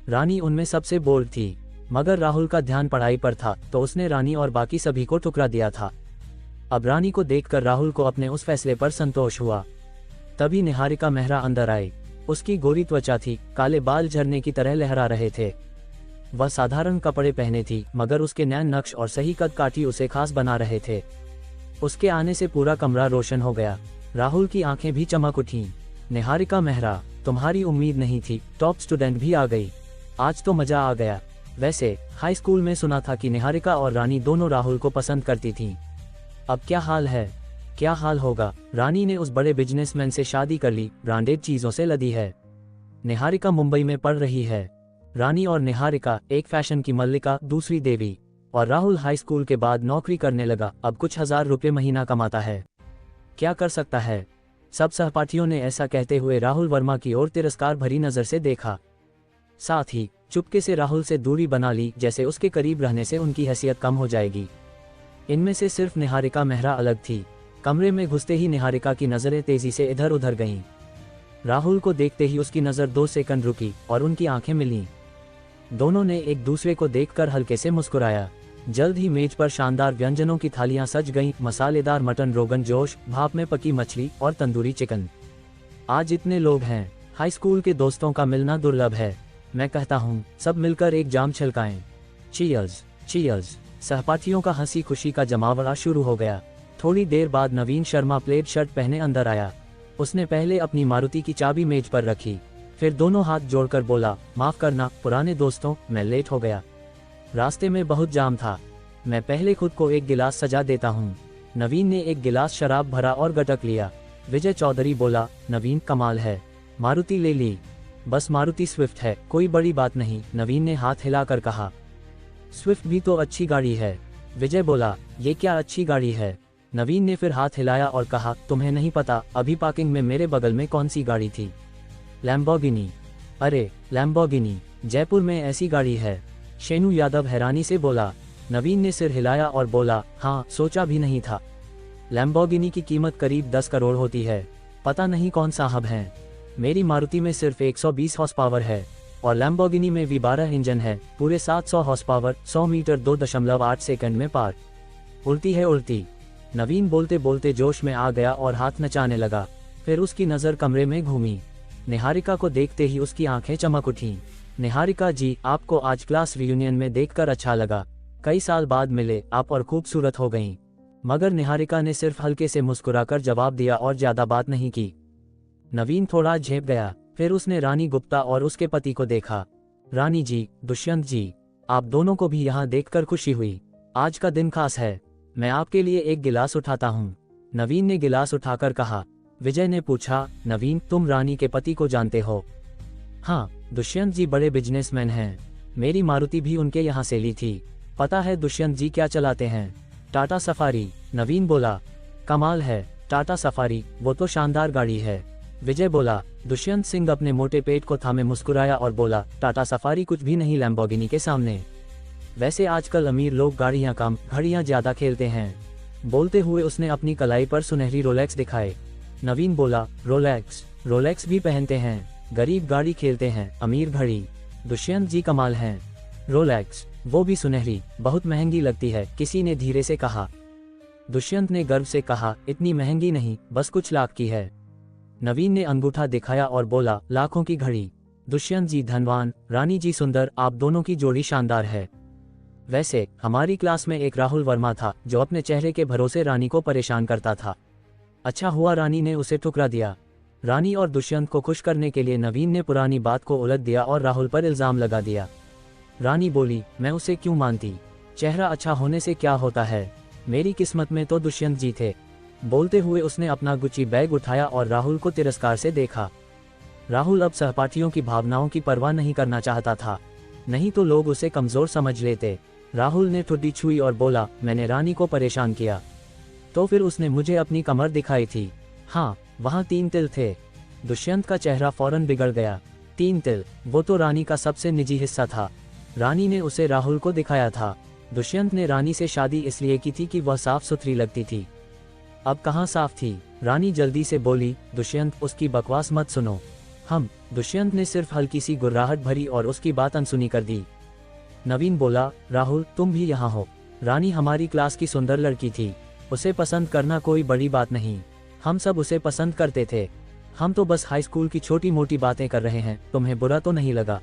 रानी उनमें सबसे बोल्ड थी, मगर राहुल का ध्यान पढ़ाई पर था तो उसने रानी और बाकी सभी को ठुकरा दिया था। अब रानी को देखकर राहुल को अपने उस फैसले पर संतोष हुआ। तभी निहारिका मेहरा अंदर आई। उसकी गोरी त्वचा थी, काले बाल झरने की तरह लहरा रहे थे। वह साधारण कपड़े पहने थी, मगर उसके नैन नक्श और सही कद काठी उसे खास बना रहे थे। उसके आने से पूरा कमरा रोशन हो गया। राहुल की आंखें भी चमक उठीं। निहारिका मेहरा, तुम्हारी उम्मीद नहीं थी, टॉप स्टूडेंट भी आ गई। आज तो मजा आ गया। वैसे हाई स्कूल में सुना था कि निहारिका और रानी दोनों राहुल को पसंद करती थीं। अब क्या हाल है? क्या हाल होगा? रानी ने उस बड़े बिजनेसमैन से शादी कर ली, ब्रांडेड चीजों से लदी है। निहारिका मुंबई में पढ़ रही है। रानी और निहारिका, एक फैशन की मल्लिका, दूसरी देवी। और राहुल हाई स्कूल के बाद नौकरी करने लगा, अब कुछ हजार रुपये महीना कमाता है। क्या कर सकता है? सब सहपाठियों ने ऐसा कहते हुए राहुल वर्मा की ओर तिरस्कार भरी नजर से देखा। साथ ही चुपके से राहुल से दूरी बना ली, जैसे उसके करीब रहने से उनकी हैसियत कम हो जाएगी। इनमें से सिर्फ निहारिका मेहरा अलग थी। कमरे में घुसते ही निहारिका की नजरें तेजी से इधर उधर गईं। राहुल को देखते ही उसकी नजर 2 सेकंड रुकी और उनकी आंखें मिलीं। दोनों ने एक दूसरे को देखकर हल्के से मुस्कुराया। जल्द ही मेज पर शानदार व्यंजनों की थालियां सज गईं, मसालेदार मटन, रोगन जोश, भाप में पकी मछली और तंदूरी चिकन। आज इतने लोग हैं। हाई स्कूल के दोस्तों का मिलना दुर्लभ है। मैं कहता हूँ सब मिलकर एक जाम छलकाएं। Cheers, cheers. सहपाठियों का हंसी खुशी का जमावड़ा शुरू हो गया। थोड़ी देर बाद नवीन शर्मा प्लेड शर्ट पहने अंदर आया। उसने पहले अपनी मारुति की चाबी मेज पर रखी, फिर दोनों हाथ जोड़कर बोला, माफ करना पुराने दोस्तों, मैं लेट हो गया। रास्ते में बहुत जाम था। मैं पहले खुद को एक गिलास सजा देता हूँ। नवीन ने एक गिलास शराब भरा और गटक लिया। विजय चौधरी बोला, नवीन कमाल है, मारुति ले ली। बस मारुति स्विफ्ट है, कोई बड़ी बात नहीं, नवीन ने हाथ हिलाकर कहा। स्विफ्ट भी तो अच्छी गाड़ी है। विजय बोला, ये क्या अच्छी गाड़ी है? नवीन ने फिर हाथ हिलाया और कहा, तुम्हें नहीं पता, अभी पार्किंग में मेरे बगल में कौन सी गाड़ी थी? लैम्बोर्गिनी। अरे लैम्बोर्गिनी, जयपुर में ऐसी गाड़ी है? शेनू यादव हैरानी से बोला। नवीन ने सिर हिलाया और बोला, हाँ, सोचा भी नहीं था। लैम्बोर्गिनी की कीमत करीब 10 करोड़ होती है। पता नहीं कौन साहब हैं। मेरी मारुति में सिर्फ 120 हॉर्स पावर है और लैम्बोर्गिनी में V12 इंजन है, पूरे 700 हॉर्स पावर, 100 मीटर 2.8 सेकंड में पार। उल्टी है उल्टी। नवीन बोलते बोलते जोश में आ गया और हाथ नचाने लगा। फिर उसकी नज़र कमरे में घूमी। निहारिका को देखते ही उसकी आंखें चमक उठीं। निहारिका जी, आपको आज क्लास रियूनियन में देखकर अच्छा लगा। कई साल बाद मिले, आप और खूबसूरत हो गईं। मगर निहारिका ने सिर्फ हल्के से मुस्कुराकर जवाब दिया और ज्यादा बात नहीं की। नवीन थोड़ा झेप गया। फिर उसने रानी गुप्ता और उसके पति को देखा। रानी जी, दुष्यंत जी, आप दोनों को भी यहाँ देखकर खुशी हुई। आज का दिन खास है। मैं आपके लिए एक गिलास उठाता हूँ। नवीन ने गिलास उठाकर कहा। विजय ने पूछा, नवीन, तुम रानी के पति को जानते हो? हाँ, दुष्यंत जी बड़े बिजनेसमैन हैं। मेरी मारुति भी उनके यहाँ से ली थी। पता है दुष्यंत जी क्या चलाते हैं? टाटा सफारी। नवीन बोला, कमाल है, टाटा सफारी, वो तो शानदार गाड़ी है। विजय बोला। दुष्यंत सिंह अपने मोटे पेट को थामे मुस्कुराया और बोला, टाटा सफारी कुछ भी नहीं लैम्बोर्गिनी के सामने। वैसे आजकल अमीर लोग गाड़ियां कम, घड़ियां ज्यादा खेलते हैं। बोलते हुए उसने अपनी कलाई पर सुनहरी रोलेक्स दिखाए। नवीन बोला, रोलेक्स? रोलेक्स भी पहनते हैं? गरीब गाड़ी खेलते हैं, अमीर घड़ी। दुष्यंत जी कमाल हैं। रोलेक्स, वो भी सुनहरी, बहुत महंगी लगती है, किसी ने धीरे से कहा। दुष्यंत ने गर्व से कहा, इतनी महंगी नहीं, बस कुछ लाख की है। नवीन ने अंगूठा दिखाया और बोला, लाखों की घड़ी। दुष्यंत जी धनवान, रानी जी सुंदर, आप दोनों की जोड़ी शानदार है। वैसे हमारी क्लास में एक राहुल वर्मा था जो अपने चेहरे के भरोसे रानी को परेशान करता था। अच्छा हुआ रानी ने उसे ठुकरा दिया। रानी और दुष्यंत को खुश करने के लिए नवीन ने पुरानी बात को उलट दिया और राहुल पर इल्जाम लगा दिया। रानी बोली, मैं उसे क्यों मानती? चेहरा अच्छा होने से क्या होता है? मेरी किस्मत में तो दुष्यंत जी थे। बोलते हुए उसने अपना गुच्ची बैग उठाया और राहुल को तिरस्कार से देखा। राहुल अब सहपाठियों की भावनाओं की परवाह नहीं करना चाहता था, नहीं तो लोग उसे कमजोर समझ लेते। राहुल ने ठुड्डी छुई और बोला, मैंने रानी को परेशान किया तो फिर उसने मुझे अपनी कमर दिखाई थी। हाँ, वहाँ 3 तिल थे। दुष्यंत का चेहरा फौरन बिगड़ गया। 3 तिल? वो तो रानी का सबसे निजी हिस्सा था। रानी ने उसे राहुल को दिखाया था। दुष्यंत ने रानी से शादी इसलिए की थी कि वह साफ सुथरी लगती थी। अब कहाँ साफ थी? रानी जल्दी से बोली, दुष्यंत, उसकी बकवास मत सुनो। दुष्यंत ने सिर्फ हल्की सी गुर्राहट भरी और उसकी बात अनसुनी कर दी। नवीन बोला, राहुल, तुम भी यहाँ हो। रानी हमारी क्लास की सुंदर लड़की थी, उसे पसंद करना कोई बड़ी बात नहीं। हम सब उसे पसंद करते थे। हम तो बस हाई स्कूल की छोटी मोटी बातें कर रहे हैं, तुम्हें बुरा तो नहीं लगा?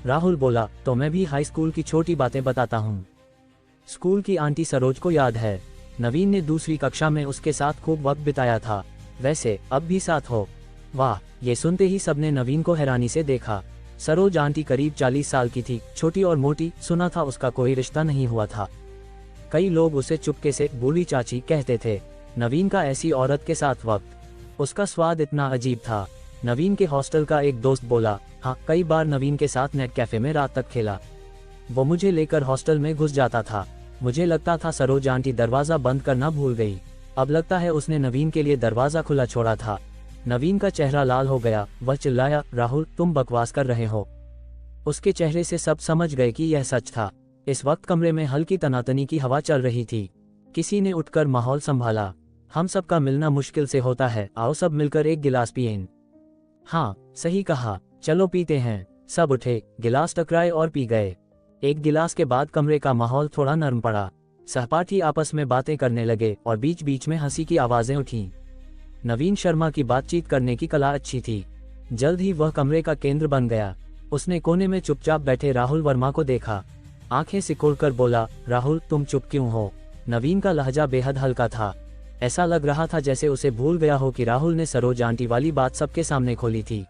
राहुल बोला, तो मैं भी हाई स्कूल की छोटी बातें बताता हूँ। स्कूल की आंटी सरोज को याद है, नवीन ने दूसरी कक्षा में उसके साथ खूब वक्त बिताया था, वैसे अब भी साथ हो। वाह, ये सुनते ही सबने नवीन को हैरानी से देखा। सरोज आंटी करीब 40 साल की थी, छोटी और मोटी, सुना था उसका कोई रिश्ता नहीं हुआ था। कई लोग उसे चुपके से बूढ़ी चाची कहते थे। नवीन का ऐसी औरत के साथ वक्त, उसका स्वाद इतना अजीब था। नवीन के हॉस्टल का एक दोस्त बोला, हाँ, कई बार नवीन के साथ नेट कैफे में रात तक खेला। वो मुझे लेकर हॉस्टल में घुस जाता था। मुझे लगता था सरोज आंटी दरवाजा बंद करना भूल गई। अब लगता है उसने नवीन के लिए दरवाजा खुला छोड़ा था। नवीन का चेहरा लाल हो गया। वह चिल्लाया, राहुल, तुम बकवास कर रहे हो। उसके चेहरे से सब समझ गए कि यह सच था। इस वक्त कमरे में हल्की तनातनी की हवा चल रही थी। किसी ने उठकर माहौल संभाला। हम सबका मिलना मुश्किल से होता है, आओ सब मिलकर एक गिलास पिएं। हाँ, सही कहा, चलो पीते हैं। सब उठे, गिलास टकराए और पी गए। एक गिलास के बाद कमरे का माहौल थोड़ा नरम पड़ा। सहपाठी आपस में बातें करने लगे और बीच बीच में हंसी की आवाजें उठीं। नवीन शर्मा की बातचीत करने की कला अच्छी थी। जल्द ही वह कमरे का केंद्र बन गया। उसने कोने में चुपचाप बैठे राहुल वर्मा को देखा। आंखें सिकोड़कर बोला, राहुल, तुम चुप क्यों हो? नवीन का लहजा बेहद हल्का था। ऐसा लग रहा था जैसे उसे भूल गया हो कि राहुल ने सरोज आंटी वाली बात सबके सामने खोली थी।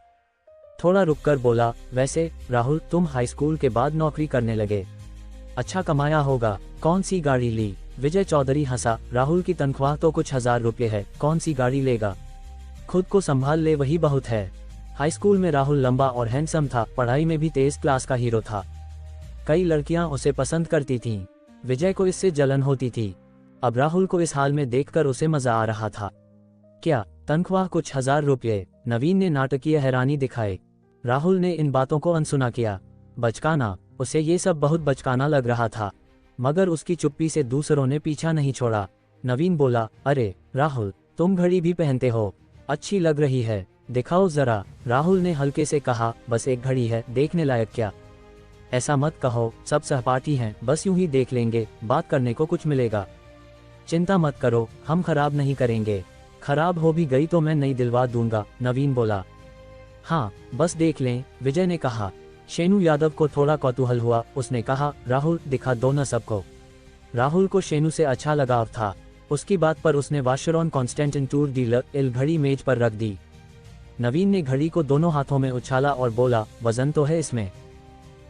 थोड़ा रुककर बोला, वैसे राहुल, तुम हाई स्कूल के बाद नौकरी करने लगे, अच्छा कमाया होगा, कौन सी गाड़ी ली? विजय चौधरी हंसा, राहुल की तनख्वाह तो कुछ 1000 रुपये है, कौन सी गाड़ी लेगा? खुद को संभाल ले, वही बहुत है। हाई स्कूल में राहुल लंबा और हैंडसम था, पढ़ाई में भी तेज क्लास का हीरो था। कई लड़कियां उसे पसंद करती थीं। विजय को इससे जलन होती थी। अब राहुल को इस हाल में देखकर उसे मजा आ रहा था। क्या तनख्वाह कुछ 1000 रुपये? नवीन ने नाटकीय हैरानी दिखाई। राहुल ने इन बातों को अनसुना किया। बचकाना, उसे ये सब बहुत बचकाना लग रहा था, मगर उसकी चुप्पी से दूसरों ने पीछा नहीं छोड़ा। नवीन बोला, अरे राहुल, तुम घड़ी भी पहनते हो, अच्छी लग रही है, दिखाओ जरा। राहुल ने हल्के से कहा, बस एक घड़ी है, देखने लायक क्या? ऐसा मत कहो, सब सहपाठी हैं, बस यूं ही देख लेंगे, बात करने को कुछ मिलेगा। चिंता मत करो, हम खराब नहीं करेंगे। खराब हो भी गई तो मैं नई दिलवा दूंगा, नवीन बोला। हाँ, बस देख लें, विजय ने कहा। शेनू यादव को थोड़ा कौतूहल हुआ। उसने कहा, राहुल, दिखा दो न सबको। राहुल को शेनू से अच्छा लगाव था। उसकी बात पर उसने वाशरॉन कॉन्स्टेंटिन टूर डीलर एल घड़ी मेज पर रख दी। नवीन ने घड़ी को दोनों हाथों में उछाला और बोला, वजन तो है इसमें?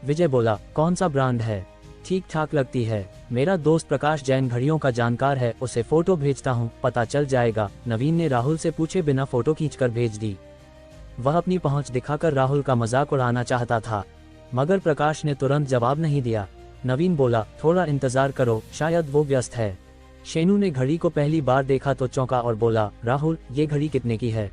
विजय बोला, कौन सा ब्रांड है? ठीक ठाक लगती है। मेरा दोस्त प्रकाश जैन घड़ियों का जानकार है, उसे फोटो भेजता हूँ, पता चल जाएगा। नवीन ने राहुल से पूछे बिना फोटो खींचकर भेज दी। वह अपनी पहुंच दिखाकर राहुल का मजाक उड़ाना चाहता था, मगर प्रकाश ने तुरंत जवाब नहीं दिया। नवीन बोला, थोड़ा इंतजार करो, शायद वो व्यस्त है। शेनू ने घड़ी को पहली बार देखा तो चौंका और बोला, राहुल, ये घड़ी कितने की है?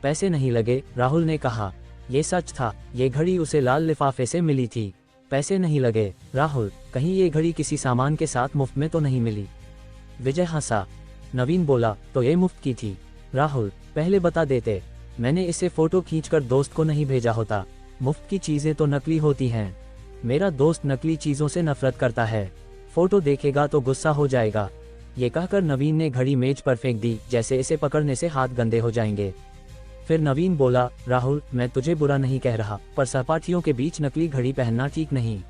पैसे नहीं लगे, राहुल ने कहा। ये सच था, ये घड़ी उसे लाल लिफाफे से मिली थी। पैसे नहीं लगे? राहुल, कहीं ये घड़ी किसी सामान के साथ मुफ्त में तो नहीं मिली? विजय हंसा। नवीन बोला, तो ये मुफ्त की थी? राहुल, पहले बता देते, मैंने इसे फोटो खींचकर दोस्त को नहीं भेजा होता। मुफ्त की चीजें तो नकली होती हैं। मेरा दोस्त नकली चीजों से नफरत करता है, फोटो देखेगा तो गुस्सा हो जाएगा। ये कहकर नवीन ने घड़ी मेज पर फेंक दी, जैसे इसे पकड़ने से हाथ गंदे हो जाएंगे। फिर नवीन बोला, राहुल, मैं तुझे बुरा नहीं कह रहा, पर सहपाठियों के बीच नकली घड़ी पहनना ठीक नहीं।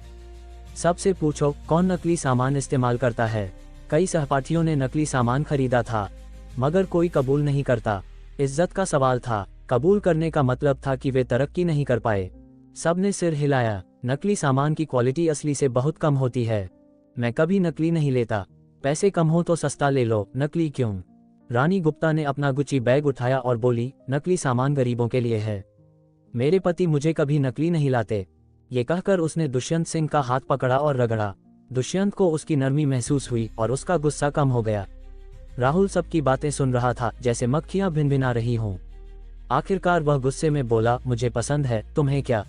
सबसे पूछो, कौन नकली सामान इस्तेमाल करता है? कई सहपाठियों ने नकली सामान खरीदा था, मगर कोई कबूल नहीं करता। इज्जत का सवाल था, कबूल करने का मतलब था कि वे तरक्की नहीं कर पाए। सब ने सिर हिलाया। नकली सामान की क्वालिटी असली से बहुत कम होती है। मैं कभी नकली नहीं लेता। पैसे कम हो तो सस्ता ले लो, नकली क्यों? रानी गुप्ता ने अपना गुच्ची बैग उठाया और बोली, नकली सामान गरीबों के लिए है। मेरे पति मुझे कभी नकली नहीं लाते। ये कहकर उसने दुष्यंत सिंह का हाथ पकड़ा और रगड़ा। दुष्यंत को उसकी नरमी महसूस हुई और उसका गुस्सा कम हो गया। राहुल सबकी बातें सुन रहा था जैसे मक्खियां भिनभिना रही हों। आखिरकार वह गुस्से में बोला, मुझे पसंद है, तुम्हें क्या?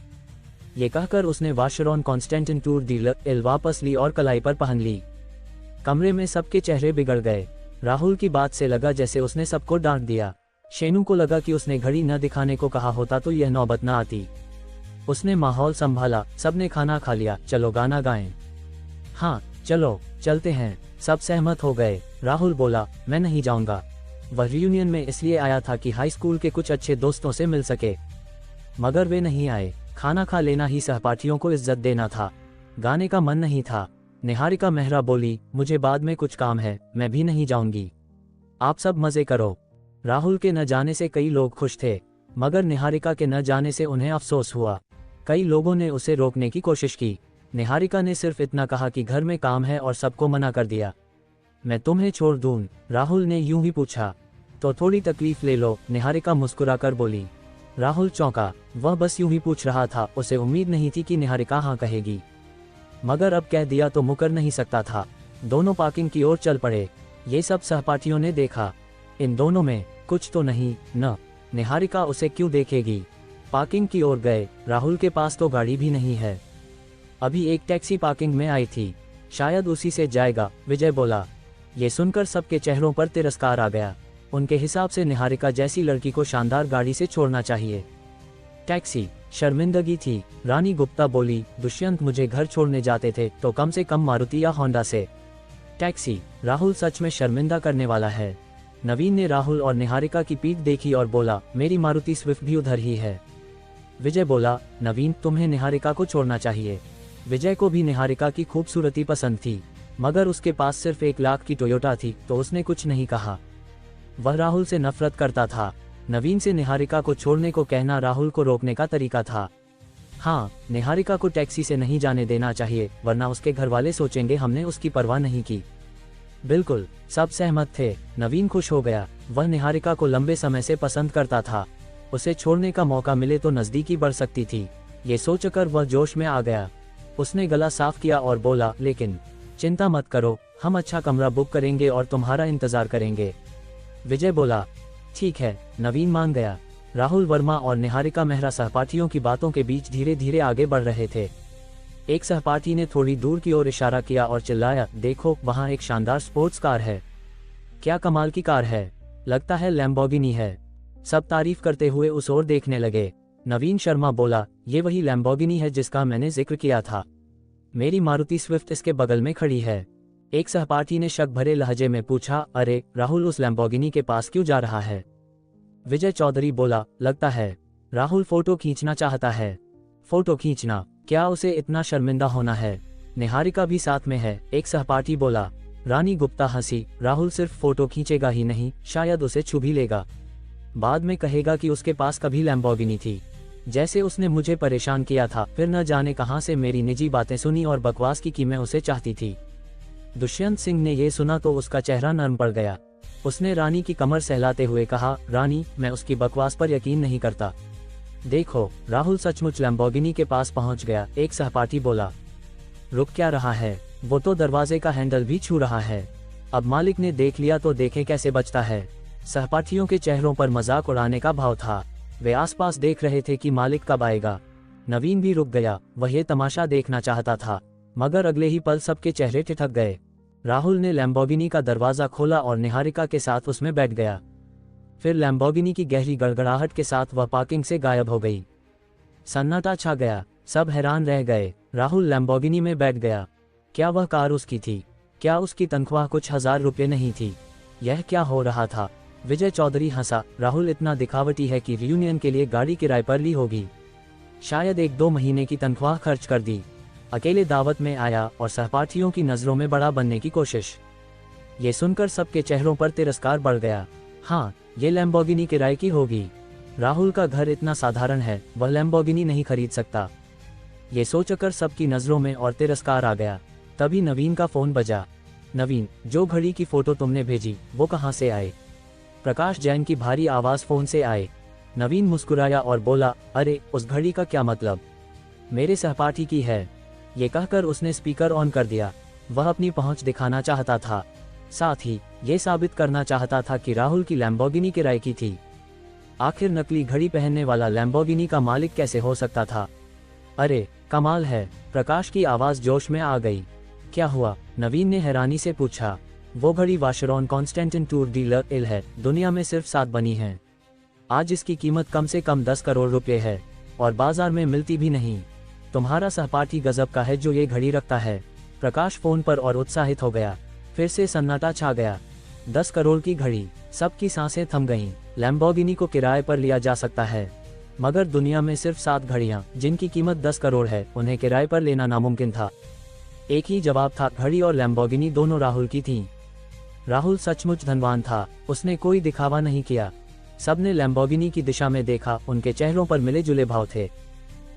ये कहकर उसने वाशरॉन कॉन्स्टेंटिन टूर डीलर एल वापस ली और कलाई पर पहन ली। कमरे में सबके चेहरे बिगड़ गए। राहुल की बात से लगा जैसे उसने सबको डांट दिया। शेनू को लगा कि उसने घड़ी न दिखाने को कहा होता तो यह नौबत न आती। उसने माहौल संभाला। सबने खाना खा लिया, चलो गाना गाएं। हाँ चलो, चलते हैं। सब सहमत हो गए। राहुल बोला, मैं नहीं जाऊंगा। वह रियूनियन में इसलिए आया था कि हाई स्कूल के कुछ अच्छे दोस्तों से मिल सके, मगर वे नहीं आए। खाना खा लेना ही सहपाठियों को इज्जत देना था, गाने का मन नहीं था। निहारिका मेहरा बोली, मुझे बाद में कुछ काम है, मैं भी नहीं जाऊंगी। आप सब मजे करो। राहुल के न जाने से कई लोग खुश थे, मगर निहारिका के न जाने से उन्हें अफसोस हुआ। कई लोगों ने उसे रोकने की कोशिश की। निहारिका ने सिर्फ इतना कहा कि घर में काम है और सबको मना कर दिया। मैं तुम्हें छोड़ दूं? राहुल ने यूं ही पूछा। तो थोड़ी तकलीफ ले लो, निहारिका मुस्कुराकर बोली। राहुल चौंका, वह बस यूं ही पूछ रहा था, उसे उम्मीद नहीं थी कि निहारिका हाँ कहेगी। मगर अब कह दिया तो मुकर नहीं सकता था। दोनों पार्किंग की ओर चल पड़े। ये सब सहपाठियों ने देखा। इन दोनों में कुछ तो नहीं न? निहारिका उसे क्यों देखेगी? पार्किंग की ओर गए। राहुल के पास तो गाड़ी भी नहीं है। अभी एक टैक्सी पार्किंग में आई थी, शायद उसी से जाएगा, विजय बोला। ये सुनकर सबके चेहरों पर तिरस्कार आ गया। उनके हिसाब से निहारिका जैसी लड़की को शानदार गाड़ी से छोड़ना चाहिए। टैक्सी शर्मिंदगी थी। रानी गुप्ता बोली, दुष्यंत मुझे घर छोड़ने जाते थे तो कम से कम मारुति या होंडा से। टैक्सी राहुल सच में शर्मिंदा करने वाला है। नवीन ने राहुल और निहारिका की पीठ देखी और बोला, मेरी मारुति स्विफ्ट भी उधर ही है। विजय बोला, नवीन तुम्हें निहारिका को छोड़ना चाहिए। विजय को भी निहारिका की खूबसूरती पसंद थी, मगर उसके पास सिर्फ 1 लाख की टोयोटा थी तो उसने कुछ नहीं कहा। वह राहुल से नफरत करता था। नवीन से निहारिका को छोड़ने को कहना राहुल को रोकने का तरीका था। हाँ, निहारिका को टैक्सी से नहीं जाने देना चाहिए, वरना उसके घर वाले सोचेंगे हमने उसकी परवाह नहीं की। बिल्कुल, सब सहमत थे। नवीन खुश हो गया। वह निहारिका को लंबे समय से पसंद करता था। उसे छोड़ने का मौका मिले तो नजदीकी बढ़ सकती थी। ये सोचकर वह जोश में आ गया। उसने गला साफ किया और बोला, लेकिन चिंता मत करो, हम अच्छा कमरा बुक करेंगे और तुम्हारा इंतजार करेंगे। विजय बोला, ठीक है। नवीन मान गया। राहुल वर्मा और निहारिका मेहरा सहपाठियों की बातों के बीच धीरे धीरे आगे बढ़ रहे थे। एक सहपाठी ने थोड़ी दूर की ओर इशारा किया और चिल्लाया, देखो वहां एक शानदार स्पोर्ट्स कार है। क्या कमाल की कार है, लगता है लैम्बोर्गिनी है। सब तारीफ करते हुए उस ओर देखने लगे। नवीन शर्मा बोला, ये वही लैम्बोर्गिनी है जिसका मैंने जिक्र किया था। मेरी मारुति स्विफ्ट इसके बगल में खड़ी है। एक सहपाठी ने शक भरे लहजे में पूछा, अरे राहुल उस लैम्बोर्गिनी के पास क्यों जा रहा है? विजय चौधरी बोला, लगता है राहुल फोटो खींचना चाहता है। फोटो खींचना? क्या उसे इतना शर्मिंदा होना है? निहारिका भी साथ में है, एक सहपाठी बोला। रानी गुप्ता हंसी, राहुल सिर्फ फोटो खींचेगा ही नहीं, शायद उसे छू भी लेगा। बाद में कहेगा कि उसके पास कभी लैम्बोर्गिनी थी, जैसे उसने मुझे परेशान किया था। फिर न जाने कहां से मेरी निजी बातें सुनी और बकवास की कि मैं उसे चाहती थी। दुष्यंत सिंह ने यह सुना तो उसका चेहरा नरम पड़ गया। उसने रानी की कमर सहलाते हुए कहा, रानी मैं उसकी बकवास पर यकीन नहीं करता। देखो राहुल सचमुच लैम्बोर्गिनी के पास पहुंच गया, एक सहपाठी बोला। रुक क्या रहा है, वो तो दरवाजे का हैंडल भी छू रहा है। अब मालिक ने देख लिया तो देखे कैसे बचता है। सहपाठियों के चेहरों पर मजाक उड़ाने का भाव था। वे आसपास देख रहे थे कि मालिक कब आएगा। नवीन भी रुक गया, वह ये तमाशा देखना चाहता था, मगर अगले ही पल सबके चेहरे ठिठक गए। राहुल ने लैम्बोर्गिनी का दरवाजा खोला और निहारिका के साथ उसमें बैठ गया। फिर लैम्बोर्गिनी की गहरी गड़गड़ाहट के साथ वह पार्किंग से गायब हो गई। सन्नाटा छा गया, सब हैरान रह गए। राहुल लैम्बोर्गिनी में बैठ गया। क्या वह कार उसकी थी? क्या उसकी तनख्वाह कुछ 1000 रुपये नहीं थी? यह क्या हो रहा था? विजय चौधरी हंसा, राहुल इतना दिखावटी है कि रियूनियन के लिए गाड़ी किराए पर ली होगी। शायद 1-2 महीने की तनख्वाह खर्च कर दी। अकेले दावत में आया और सहपाठियों की नजरों में बड़ा बनने की कोशिश। ये सुनकर सबके चेहरों पर तिरस्कार बढ़ गया। हाँ, ये लैम्बोर्गिनी किराए की होगी। राहुल का घर इतना साधारण है, वह लैम्बोर्गिनी नहीं खरीद सकता। ये सोचकर सबकी नजरों में और तिरस्कार आ गया। तभी नवीन का फोन बजा। नवीन, जो घड़ी की फोटो तुमने भेजी वो कहाँ से आए? प्रकाश जैन की भारी आवाज फोन से आए। नवीन मुस्कुराया और बोला, अरे उस घड़ी का क्या मतलब? मेरे सहपाठी की है। ये कहकर उसने स्पीकर ऑन कर दिया। वह अपनी पहुंच दिखाना चाहता था, साथ ही ये साबित करना चाहता था कि राहुल की लैम्बोर्गिनी किराए की थी। आखिर नकली घड़ी पहनने वाला लैम्बोर्गिनी का मालिक कैसे हो सकता था? अरे कमाल है। प्रकाश की आवाज जोश में आ गई। क्या हुआ? नवीन ने हैरानी से पूछा। वो घड़ी वाशरॉन कॉन्स्टेंटिन टूर डीलर इल है, दुनिया में सिर्फ 7 बनी है। आज इसकी कीमत कम से कम 10 करोड़ रुपए है और बाजार में मिलती भी नहीं। तुम्हारा सहपाठी गजब का है जो ये घड़ी रखता है। प्रकाश फोन पर और उत्साहित हो गया। फिर से सन्नाटा छा गया। 10 करोड़ की घड़ी, सबकी सांसें थम गईं। लैम्बोर्गिनी को किराए पर लिया जा सकता है। मगर दुनिया में सिर्फ 7 घड़ियां जिनकी कीमत 10 करोड़ है, उन्हें किराए पर लेना नामुमकिन था। एक ही जवाब था, घड़ी और लैम्बोर्गिनी दोनों राहुल की थीं। राहुल सचमुच धनवान था, उसने कोई दिखावा नहीं किया। सबने लैम्बोर्गिनी की दिशा में देखा, उनके चेहरों पर मिले जुले भाव थे।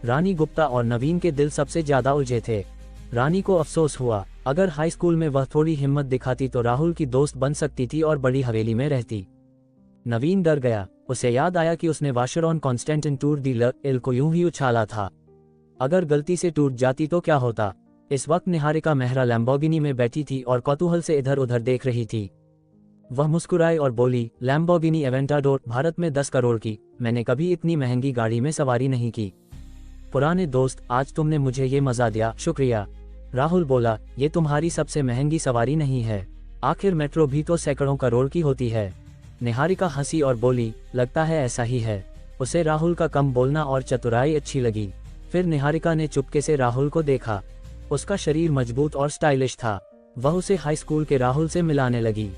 रानी गुप्ता और नवीन के दिल सबसे ज्यादा उलझे थे। रानी को अफसोस हुआ, अगर हाई स्कूल में वह थोड़ी हिम्मत दिखाती तो राहुल की दोस्त बन सकती थी और बड़ी हवेली में रहती। नवीन डर गया, उसे याद आया कि उसने वाशरॉन कॉन्स्टेंटिन टूर दी ल को यूं ही उछाला था। अगर गलती से टूट जाती तो क्या होता। इस वक्त निहारिका मेहरा लैम्बोर्गिनी में बैठी थी और कौतूहल से इधर उधर देख रही थी। वह मुस्कुराई और बोली, लैम्बोर्गिनी एवेंटाडोर, भारत में 10 करोड़ की। मैंने कभी इतनी महंगी गाड़ी में सवारी नहीं की। पुराने दोस्त, आज तुमने मुझे ये मजा दिया, शुक्रिया। राहुल बोला, ये तुम्हारी सबसे महंगी सवारी नहीं है, आखिर मेट्रो भी तो सैकड़ों करोड़ की होती है। निहारिका हंसी और बोली, लगता है ऐसा ही है। उसे राहुल का कम बोलना और चतुराई अच्छी लगी। फिर निहारिका ने चुपके से राहुल को देखा। उसका शरीर मजबूत और स्टाइलिश था। वह उसे हाई स्कूल के राहुल से मिलाने लगी।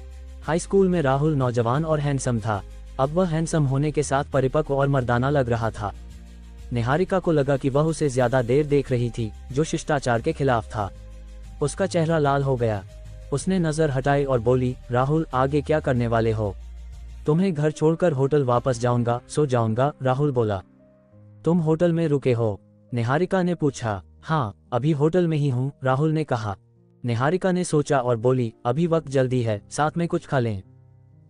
हाई स्कूल में राहुल नौजवान और हैंडसम था, अब वह हैंडसम होने के साथ परिपक्व और मर्दाना लग रहा था। निहारिका को लगा कि वह उसे ज्यादा देर देख रही थी, जो शिष्टाचार के खिलाफ था। उसका चेहरा लाल हो गया। उसने नजर हटाई और बोली, राहुल, आगे क्या करने वाले हो? तुम्हें घर छोड़कर होटल वापस जाऊंगा, सो जाऊंगा, राहुल बोला। तुम होटल में रुके हो? निहारिका ने पूछा। हाँ, अभी होटल में ही हूँ, राहुल ने कहा। निहारिका ने सोचा और बोली, अभी वक्त जल्दी है, साथ में कुछ खा लें।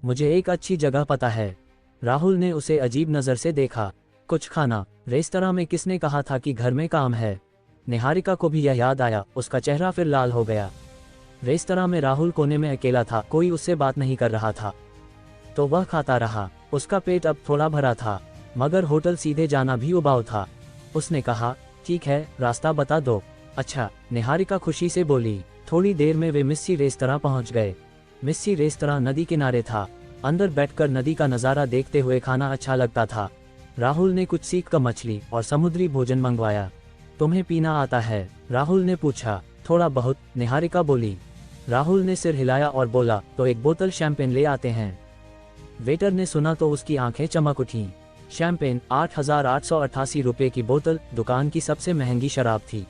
मुझे एक अच्छी जगह पता है। राहुल ने उसे अजीब नजर से देखा। कुछ खाना? रेस्तरां में किसने कहा था कि घर में काम है? निहारिका को भी यह याद आया, उसका चेहरा फिर लाल हो गया। रेस्तरां में राहुल कोने में अकेला था, कोई उससे बात नहीं कर रहा था। तो वह खाता रहा। उसका पेट अब थोड़ा भरा था, मगर होटल सीधे जाना भी उबाऊ था। उसने कहा, ठीक है, रास्ता बता दो। अच्छा, निहारिका खुशी से बोली। थोड़ी देर में वे मिस्सी रेस्तरां पहुंच गए। मिस्सी रेस्तरां नदी किनारे था। अंदर बैठकर नदी का नज़ारा देखते हुए खाना अच्छा लगता था। राहुल ने कुछ सीख का मछली और समुद्री भोजन मंगवाया। तुम्हें पीना आता है? राहुल ने पूछा। थोड़ा बहुत, निहारिका बोली। राहुल ने सिर हिलाया और बोला, तो एक बोतल शैंपेन ले आते हैं। वेटर ने सुना तो उसकी आंखें चमक उठीं। शैंपेन 8,888 रुपये की बोतल दुकान की सबसे महंगी शराब थी।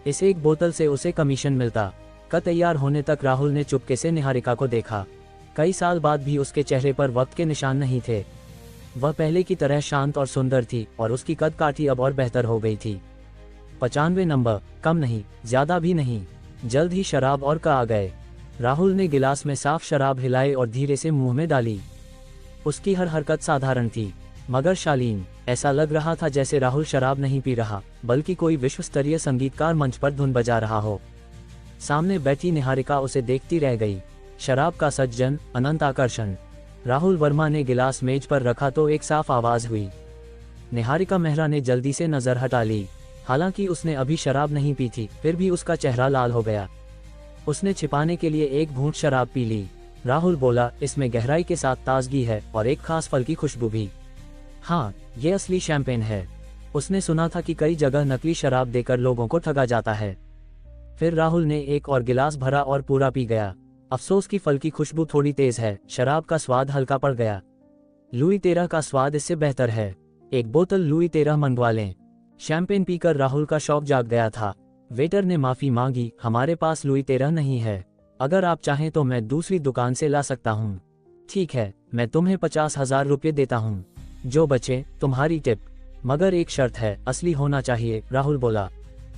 इस एक बोतल से उसे कमीशन मिलता। का तैयार होने तक राहुल ने चुपके से निहारिका को देखा। कई साल बाद भी उसके चेहरे पर वक्त के निशान नहीं थे। वह पहले की तरह शांत और सुंदर थी और उसकी कद काठी अब और बेहतर हो गई थी। 95 नंबर, कम नहीं, ज्यादा भी नहीं। जल्द ही शराब और का आ गए। राहुल ने गिलास में साफ शराब हिलाई और धीरे से मुंह में डाली। उसकी हर हरकत साधारण थी, मगर शालीन। ऐसा लग रहा था जैसे राहुल शराब नहीं पी रहा, बल्कि कोई विश्व स्तरीय संगीतकार मंच पर धुन बजा रहा हो। सामने बैठी निहारिका उसे देखती रह गई। शराब का सज्जन, अनंत आकर्षण। राहुल वर्मा ने गिलास मेज पर रखा तो एक साफ आवाज हुई। निहारिका मेहरा ने जल्दी से नजर हटा ली। हालांकि उसने अभी शराब नहीं पी थी, फिर भी उसका चेहरा लाल हो गया। उसने छिपाने के लिए एक घूंट शराब पी ली। राहुल बोला, इसमें गहराई के साथ ताजगी है और एक खास फल की खुशबू भी। हाँ, ये असली शैंपेन है। उसने सुना था कि कई जगह नकली शराब देकर लोगों को ठगा जाता है। फिर राहुल ने एक और गिलास भरा और पूरा पी गया। अफसोस की फल की खुशबू थोड़ी तेज है, शराब का स्वाद हल्का पड़ गया। लुई 13 का स्वाद इससे बेहतर है। एक बोतल लुई 13 मंगवा लें। शैंपेन पीकर राहुल का शौक जाग गया था। वेटर ने माफी मांगी, हमारे पास लुई 13 नहीं है। अगर आप चाहें तो मैं दूसरी दुकान से ला सकता हूँ। ठीक है, मैं तुम्हें 50,000 रुपये देता हूँ। जो बचे, तुम्हारी टिप। मगर एक शर्त है, असली होना चाहिए, राहुल बोला।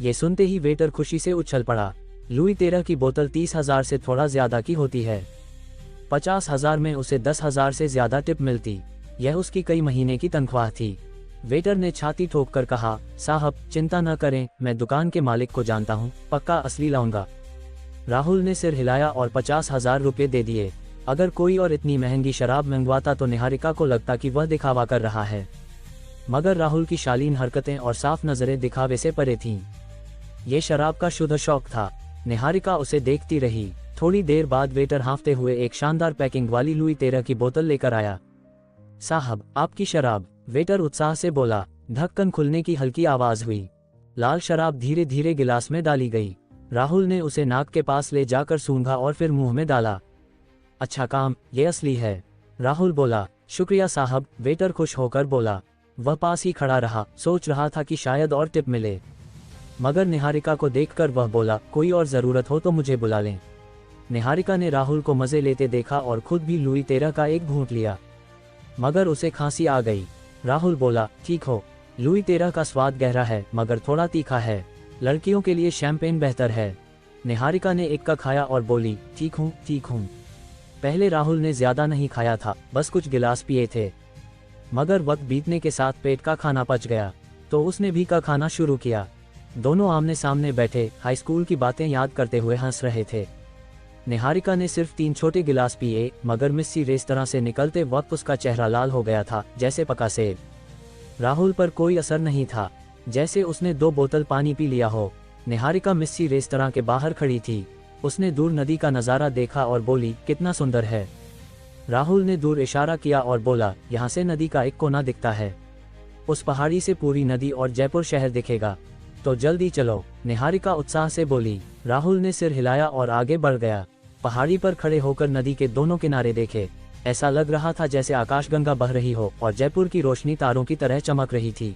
ये सुनते ही वेटर खुशी से उछल पड़ा। लुई 13 की बोतल 30,000 से थोड़ा ज्यादा की होती है। 50,000 में उसे 10,000 से ज्यादा टिप मिलती। यह उसकी कई महीने की तनख्वाह थी। वेटर ने छाती ठोककर कहा, साहब चिंता न करें, मैं दुकान के मालिक को जानता हूँ, पक्का असली लाऊंगा। राहुल ने सिर हिलाया और 50,000 रुपये दे दिए। अगर कोई और इतनी महंगी शराब मंगवाता तो निहारिका को लगता कि वह दिखावा कर रहा है, मगर राहुल की शालीन हरकतें और साफ नजरें दिखावे से परे थीं। ये शराब का शुद्ध शौक था। निहारिका उसे देखती रही। थोड़ी देर बाद वेटर हाँफते हुए एक शानदार पैकिंग वाली लुई 13 की बोतल लेकर आया। साहब, आपकी शराब, वेटर उत्साह से बोला। ढक्कन खुलने की हल्की आवाज हुई। लाल शराब धीरे धीरे गिलास में डाली गई। राहुल ने उसे नाक के पास ले जाकर सूंघा और फिर मुंह में डाला। अच्छा काम, ये असली है, राहुल बोला। शुक्रिया साहब, वेटर खुश होकर बोला। वह पास ही खड़ा रहा, सोच रहा था कि शायद और टिप मिले। मगर निहारिका को देखकर वह बोला, कोई और ज़रूरत हो तो मुझे बुला लें। निहारिका ने राहुल को मज़े लेते देखा और खुद भी लुई 13 का एक घूंट लिया, मगर उसे खांसी आ गई। राहुल बोला, ठीक हो, लुई 13 का स्वाद गहरा है मगर थोड़ा तीखा है, लड़कियों के लिए शैंपेन बेहतर है। निहारिका ने एक का खाया और बोली, ठीक हूँ ठीक हूँ। पहले राहुल ने ज़्यादा नहीं खाया था, बस कुछ गिलास पिए थे, मगर वक्त बीतने के साथ पेट का खाना पच गया तो उसने भी का खाना शुरू किया। दोनों आमने सामने बैठे हाई स्कूल की बातें याद करते हुए हंस रहे थे। निहारिका ने सिर्फ 3 छोटे गिलास पिए, मगर मिस्सी रेस्तरां से निकलते वक्त उसका चेहरा लाल हो गया था जैसे पका सेब। राहुल पर कोई असर नहीं था, जैसे उसने 2 बोतल पानी पी लिया हो। निहारिका मिस्सी रेस्तरां के बाहर खड़ी थी, उसने दूर नदी का नज़ारा देखा और बोली, कितना सुंदर है। राहुल ने दूर इशारा किया और बोला, यहाँ से नदी का एक कोना दिखता है, उस पहाड़ी से पूरी नदी और जयपुर शहर दिखेगा, तो जल्दी चलो। निहारिका उत्साह से बोली। राहुल ने सिर हिलाया और आगे बढ़ गया। पहाड़ी पर खड़े होकर नदी के दोनों किनारे देखे, ऐसा लग रहा था जैसे आकाशगंगा बह रही हो और जयपुर की रोशनी तारों की तरह चमक रही थी।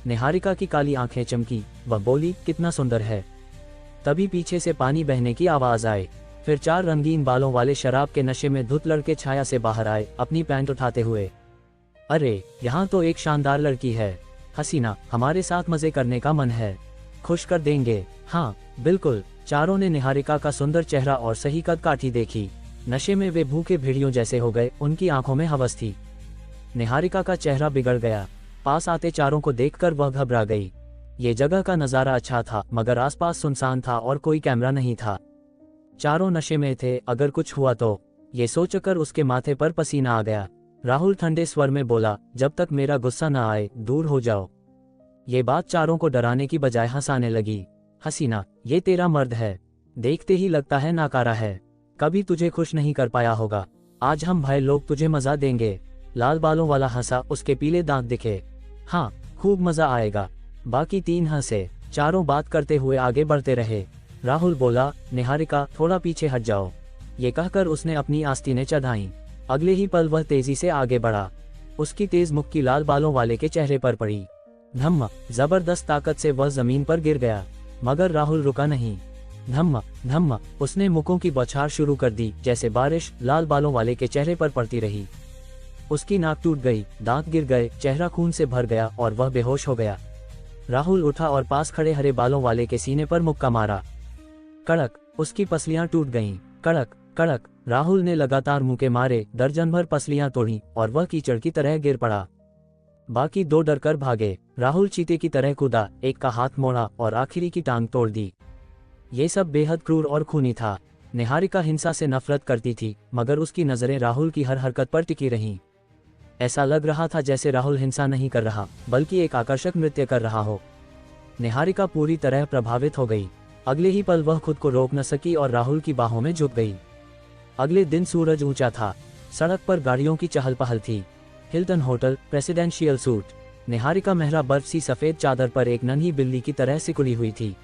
निहारिका की काली आंखें चमकी, वह बोली, कितना सुंदर है। तभी पीछे से पानी बहने की आवाज़ आई, फिर 4 रंगीन बालों वाले शराब के नशे में धुत लड़के छाया से बाहर आए, अपनी पैंट उठाते हुए। अरे, यहाँ तो एक शानदार लड़की है, हसीना, हमारे साथ मजे करने का मन है, खुश कर देंगे। हाँ बिल्कुल। चारों ने निहारिका का सुंदर चेहरा और सही कद काठी देखी। नशे में वे भूखे भेड़ियों जैसे हो गए, उनकी आंखों में हवस थी। निहारिका का चेहरा बिगड़ गया, पास आते चारों को देखकर वह घबरा गई। ये जगह का नज़ारा अच्छा था, मगर आसपास सुनसान था और कोई कैमरा नहीं था। चारों नशे में थे, अगर कुछ हुआ तो। ये सोचकर उसके माथे पर पसीना आ गया। राहुल ठंडे स्वर में बोला, जब तक मेरा गुस्सा न आए दूर हो जाओ। ये बात चारों को डराने की बजाय हंसाने लगी। हसीना, ये तेरा मर्द है, देखते ही लगता है नाकारा है, कभी तुझे खुश नहीं कर पाया होगा, आज हम भाई लोग तुझे मजा देंगे। लाल बालों वाला हंसा, उसके पीले दांत दिखे। हाँ, खूब मजा आएगा। बाकी 3 हंसे। चारों बात करते हुए आगे बढ़ते रहे। राहुल बोला, निहारिका थोड़ा पीछे हट जाओ। ये कहकर उसने अपनी आस्तीनें चढ़ाईं। अगले ही पल वह तेजी से आगे बढ़ा, उसकी तेज मुक्की लाल बालों वाले के चेहरे पर पड़ी। धम्म, जबरदस्त ताकत से वह जमीन पर गिर गया, मगर राहुल रुका नहीं। धम्म धम्म, उसने मुक्कों की बौछार शुरू कर दी, जैसे बारिश लाल बालों वाले के चेहरे पर पड़ती रही। उसकी नाक टूट गई, दांत गिर गए, चेहरा खून से भर गया और वह बेहोश हो गया। राहुल उठा और पास खड़े हरे बालों वाले के सीने पर मुक्का मारा। कड़क, उसकी पसलियां टूट गईं। कड़क कड़क, राहुल ने लगातार मुक्के मारे, दर्जन भर पसलियां तोड़ी और वह कीचड़ की तरह गिर पड़ा। बाकी 2 डरकर भागे। राहुल चीते की तरह कूदा, एक का हाथ मोड़ा और आखिरी की टांग तोड़ दी। ये सब बेहद क्रूर और खूनी था। निहारिका हिंसा से नफरत करती थी, मगर उसकी नजरें राहुल की हर हरकत पर टिकी रहीं। ऐसा लग रहा था जैसे राहुल हिंसा नहीं कर रहा, बल्कि एक आकर्षक नृत्य कर रहा हो। निहारिका पूरी तरह प्रभावित हो गई। अगले ही पल वह खुद को रोक न सकी और राहुल की बाहों में झुक गई। अगले दिन सूरज ऊंचा था, सड़क पर गाड़ियों की चहल पहल थी। Hilton hotel, presidential suite. Niharika Mehra बर्फ सी सफेद चादर पर एक नन्ही बिल्ली की तरह सिकुड़ी हुई थी।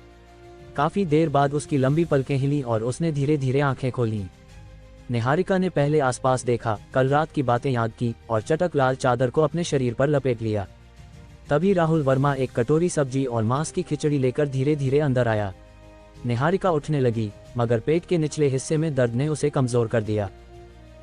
काफी देर बाद उसकी लंबी पलकें हिली और उसने धीरे धीरे आंखें खोलीं। निहारिका ने पहले आसपास देखा, कल रात की बातें याद की और चटक लाल चादर को अपने शरीर पर लपेट लिया। तभी राहुल वर्मा एक कटोरी सब्जी और मांस की खिचड़ी लेकर धीरे धीरे अंदर आया। निहारिका उठने लगी, मगर पेट के निचले हिस्से में दर्द ने उसे कमजोर कर दिया।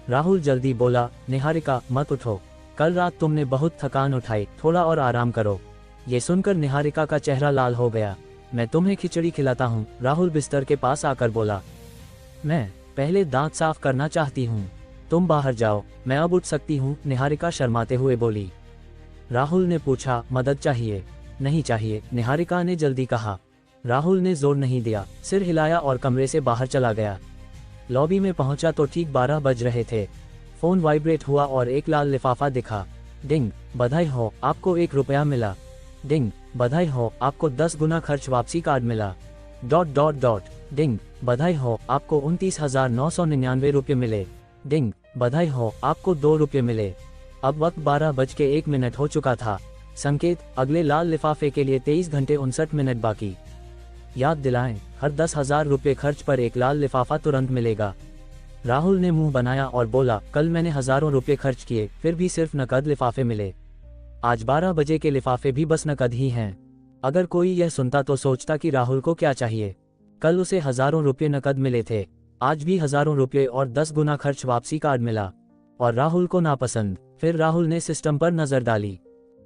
राहुल जल्दी बोला, निहारिका मत उठो, कल रात तुमने बहुत थकान उठाई, थोड़ा और आराम करो। ये सुनकर निहारिका का चेहरा लाल हो गया। मैं तुम्हें खिचड़ी खिलाता हूँ, राहुल बिस्तर के पास आकर बोला। मैं पहले दांत साफ करना चाहती हूँ, तुम बाहर जाओ, मैं अब उठ सकती हूँ, निहारिका शर्माते हुए बोली। राहुल ने पूछा, मदद चाहिए? नहीं चाहिए, निहारिका ने जल्दी कहा। राहुल ने जोर नहीं दिया, सिर हिलाया और कमरे से बाहर चला गया। लॉबी में पहुंचा तो ठीक 12 बज रहे थे। फोन वाइब्रेट हुआ और एक लाल लिफाफा दिखा। डिंग, बधाई हो, आपको 1 रुपया मिला। डिंग, बधाई हो, आपको 10 गुना खर्च वापसी कार्ड मिला। ... डिंग, बधाई हो, आपको 29,999 रुपये मिले। डिंग, बधाई हो, आपको 2 रुपये मिले। अब वक्त 12:01 हो चुका था। संकेत, अगले लाल लिफाफे के लिए 23 घंटे 59 मिनट बाकी। याद दिलाएं, हर 10,000 रुपये खर्च पर एक लाल लिफाफा तुरंत मिलेगा। राहुल ने मुंह बनाया और बोला, कल मैंने हजारों रुपये खर्च किए, फिर भी सिर्फ नकद लिफाफे मिले। आज 12 बजे के लिफाफे भी बस नकद ही हैं। अगर कोई यह सुनता तो सोचता कि राहुल को क्या चाहिए। कल उसे हजारों रुपये नकद मिले थे, आज भी हजारों रुपये और 10 गुना खर्च वापसी कार्ड मिला। और राहुल को नापसंद। फिर राहुल ने सिस्टम पर नजर डाली।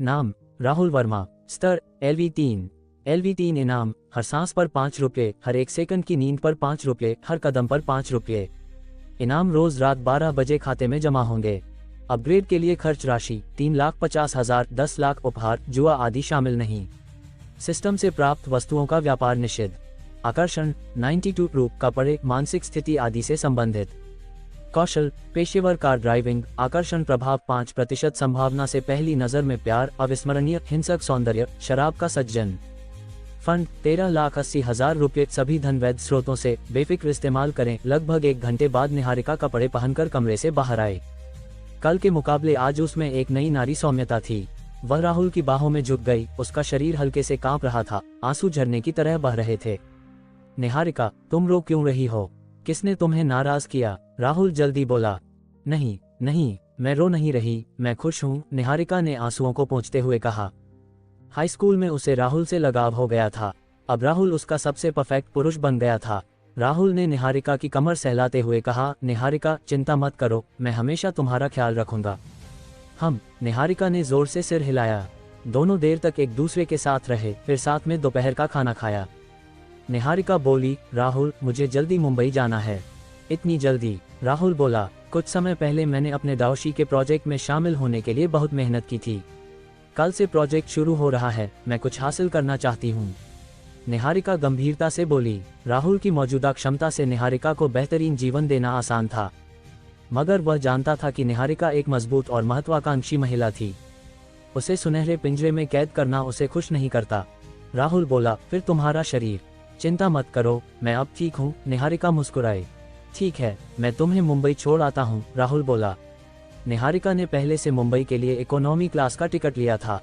नाम राहुल वर्मा, स्तर LV3। LV3 इनाम, हर सांस पर 5 रुपये, हर 1 सेकंड की नींद पर 5 रुपये, हर कदम पर 5 रुपये। इनाम रोज रात 12 बजे खाते में जमा होंगे। अपग्रेड के लिए खर्च राशि 3,50,000, 10 लाख उपहार, जुआ आदि शामिल नहीं। सिस्टम से प्राप्त वस्तुओं का व्यापार निषिद्ध। आकर्षण 92 रूप कपड़े, मानसिक स्थिति आदि से संबंधित। कौशल पेशेवर कार ड्राइविंग। आकर्षण प्रभाव 5% संभावना से पहली नजर में प्यार, अविस्मरणीय हिंसक सौंदर्य, शराब का सज्जन। फंड 13,80,000 रुपये। सभी धन वैध स्रोतों से बेफिक्र इस्तेमाल करें। लगभग 1 घंटे बाद निहारिका कपड़े पहनकर कमरे से बाहर आए। कल के मुकाबले आज उसमें एक नई नारी सौम्यता थी। वह राहुल की बाहों में झुक गई। उसका शरीर हल्के से कांप रहा था, आंसू झरने की तरह बह रहे थे। निहारिका, तुम रो क्यों रही हो? किसने तुम्हें नाराज किया? राहुल जल्दी बोला। नहीं नहीं, मैं रो नहीं रही, मैं खुश हूँ, निहारिका ने आंसुओं को पोंछते हुए कहा। हाई स्कूल में उसे राहुल से लगाव हो गया था। अब राहुल उसका सबसे परफेक्ट पुरुष बन गया था। राहुल ने निहारिका की कमर सहलाते हुए कहा, निहारिका चिंता मत करो, मैं हमेशा तुम्हारा ख्याल रखूंगा। निहारिका ने जोर से सिर हिलाया। दोनों देर तक एक दूसरे के साथ रहे, फिर साथ में दोपहर का खाना खाया। निहारिका बोली, राहुल मुझे जल्दी मुंबई जाना है। इतनी जल्दी? राहुल बोला, कुछ समय पहले मैंने अपने दावशी के प्रोजेक्ट में शामिल होने के लिए बहुत मेहनत की थी। कल से प्रोजेक्ट शुरू हो रहा है, मैं कुछ हासिल करना चाहती हूँ। निहारिका गंभीरता से बोली। राहुल की मौजूदा क्षमता से निहारिका को बेहतरीन जीवन देना आसान था, मगर वह जानता था कि निहारिका एक मजबूत और महत्वाकांक्षी महिला थी। उसे सुनहरे पिंजरे में कैद करना उसे खुश नहीं करता। राहुल बोला, फिर तुम्हारा शरीर? चिंता मत करो, मैं अब ठीक हूँ। निहारिका मुस्कुराई। ठीक है, मैं तुम्हें मुंबई छोड़ आता हूँ, राहुल बोला। निहारिका ने पहले से मुंबई के लिए इकोनॉमी क्लास का टिकट लिया था।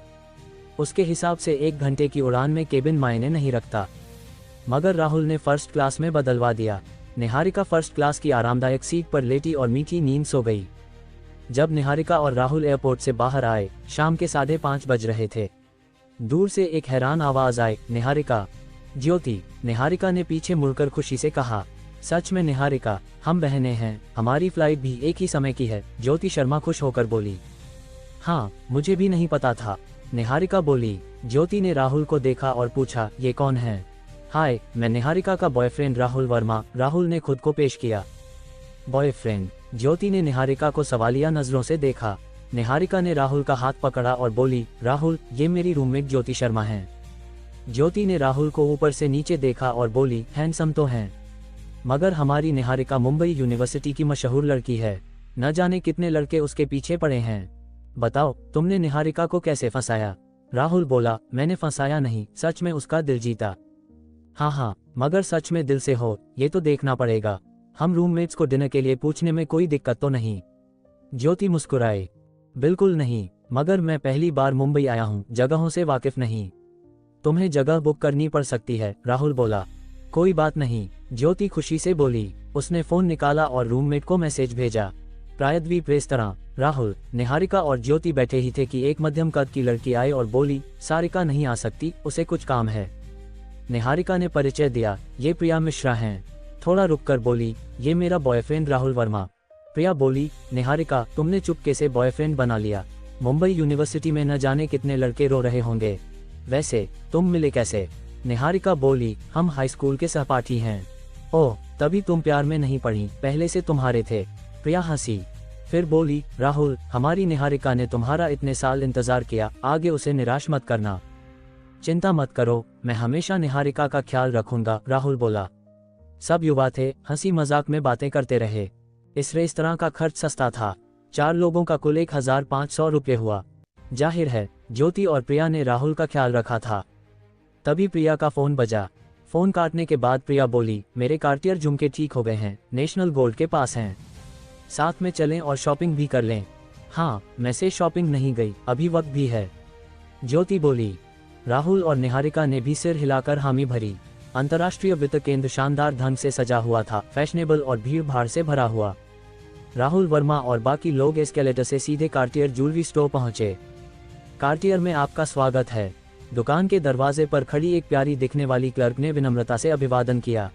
उसके हिसाब से 1 घंटे की उड़ान में केबिन मायने नहीं रखता, मगर राहुल ने फर्स्ट क्लास में बदलवा दिया। निहारिका फर्स्ट क्लास की आरामदायक सीट पर लेटी और मीठी नींद सो गई। जब निहारिका और राहुल एयरपोर्ट से बाहर आए, शाम के 5:30 बज रहे थे। दूर से एक हैरान आवाज आई, निहारिका। ज्योति। निहारिका ने पीछे मुड़कर खुशी से कहा, सच में निहारिका, हम बहनें हैं, हमारी फ्लाइट भी एक ही समय की है। ज्योति शर्मा खुश होकर बोली। हाँ, मुझे भी नहीं पता था, निहारिका बोली। ज्योति ने राहुल को देखा और पूछा, ये कौन है? हाय, मैं निहारिका का बॉयफ्रेंड राहुल वर्मा, राहुल ने खुद को पेश किया। बॉयफ्रेंड? ज्योति ने निहारिका को सवालिया नजरों से देखा। निहारिका ने राहुल का हाथ पकड़ा और बोली, राहुल, ये मेरी रूममेट ज्योति शर्मा हैं। ज्योति ने राहुल को ऊपर से नीचे देखा और बोली, हैंडसम तो हैं, मगर हमारी निहारिका मुंबई यूनिवर्सिटी की मशहूर लड़की है, न जाने कितने लड़के उसके पीछे पड़े हैं। बताओ, तुमने निहारिका को कैसे फंसाया? राहुल बोला, मैंने फंसाया नहीं, सच में उसका दिल जीता। हाँ, मगर सच में दिल से हो, ये तो देखना पड़ेगा। हम रूममेट्स को डिनर के लिए पूछने में कोई दिक्कत तो नहीं? ज्योति मुस्कुराए। बिल्कुल नहीं, मगर मैं पहली बार मुंबई आया हूँ, जगहों से वाकिफ नहीं। तुम्हें जगह बुक करनी पड़ सकती है, राहुल बोला। कोई बात नहीं, ज्योति खुशी से बोली। उसने फोन निकाला और रूममेट को मैसेज भेजा। प्रायद्वीप रेस्तरां। राहुल, निहारिका और ज्योति बैठे ही थे कि एक मध्यम कद की लड़की आई और बोली, सारिका नहीं आ सकती, उसे कुछ काम है। निहारिका ने परिचय दिया, ये प्रिया मिश्रा हैं। थोड़ा रुककर बोली, ये मेरा बॉयफ्रेंड राहुल वर्मा। प्रिया बोली, निहारिका, तुमने चुपके से बॉयफ्रेंड बना लिया। मुंबई यूनिवर्सिटी में न जाने कितने लड़के रो रहे होंगे। वैसे तुम मिले कैसे? निहारिका बोली, हम हाई स्कूल के सहपाठी हैं। ओह, तभी तुम प्यार में नहीं पड़ी, पहले से तुम्हारे थे। प्रिया हंसी, फिर बोली, राहुल, हमारी निहारिका ने तुम्हारा इतने साल इंतजार किया, आगे उसे निराश मत करना। चिंता मत करो, मैं हमेशा निहारिका का ख्याल रखूंगा, राहुल बोला। सब युवा थे, हंसी मजाक में बातें करते रहे। इस रेस्तरां का खर्च सस्ता था, 4 लोगों का कुल 1,500 रुपये हुआ। जाहिर है, ज्योति और प्रिया ने राहुल का ख्याल रखा था। तभी प्रिया का फोन बजा। फोन काटने के बाद प्रिया बोली, मेरे कार्टियर झुमके ठीक हो गए हैं, नेशनल गोल्ड के पास हैं, साथ में चलें और शॉपिंग भी कर लें। हाँ, मैं से शॉपिंग नहीं गई, अभी वक्त भी है, ज्योति बोली। राहुल और निहारिका ने भी सिर हिलाकर हामी भरी। अंतर्राष्ट्रीय वित्त केंद्र शानदार ढंग से सजा हुआ था, फैशनेबल और भीड़ भाड़ से भरा हुआ। राहुल वर्मा और बाकी लोग एस्केलेटर से सीधे कार्टियर ज्वेलरी स्टोर पहुंचे। कार्टियर में आपका स्वागत है। दुकान के दरवाजे पर खड़ी एक प्यारी दिखने वाली क्लर्क ने विनम्रता से अभिवादन किया।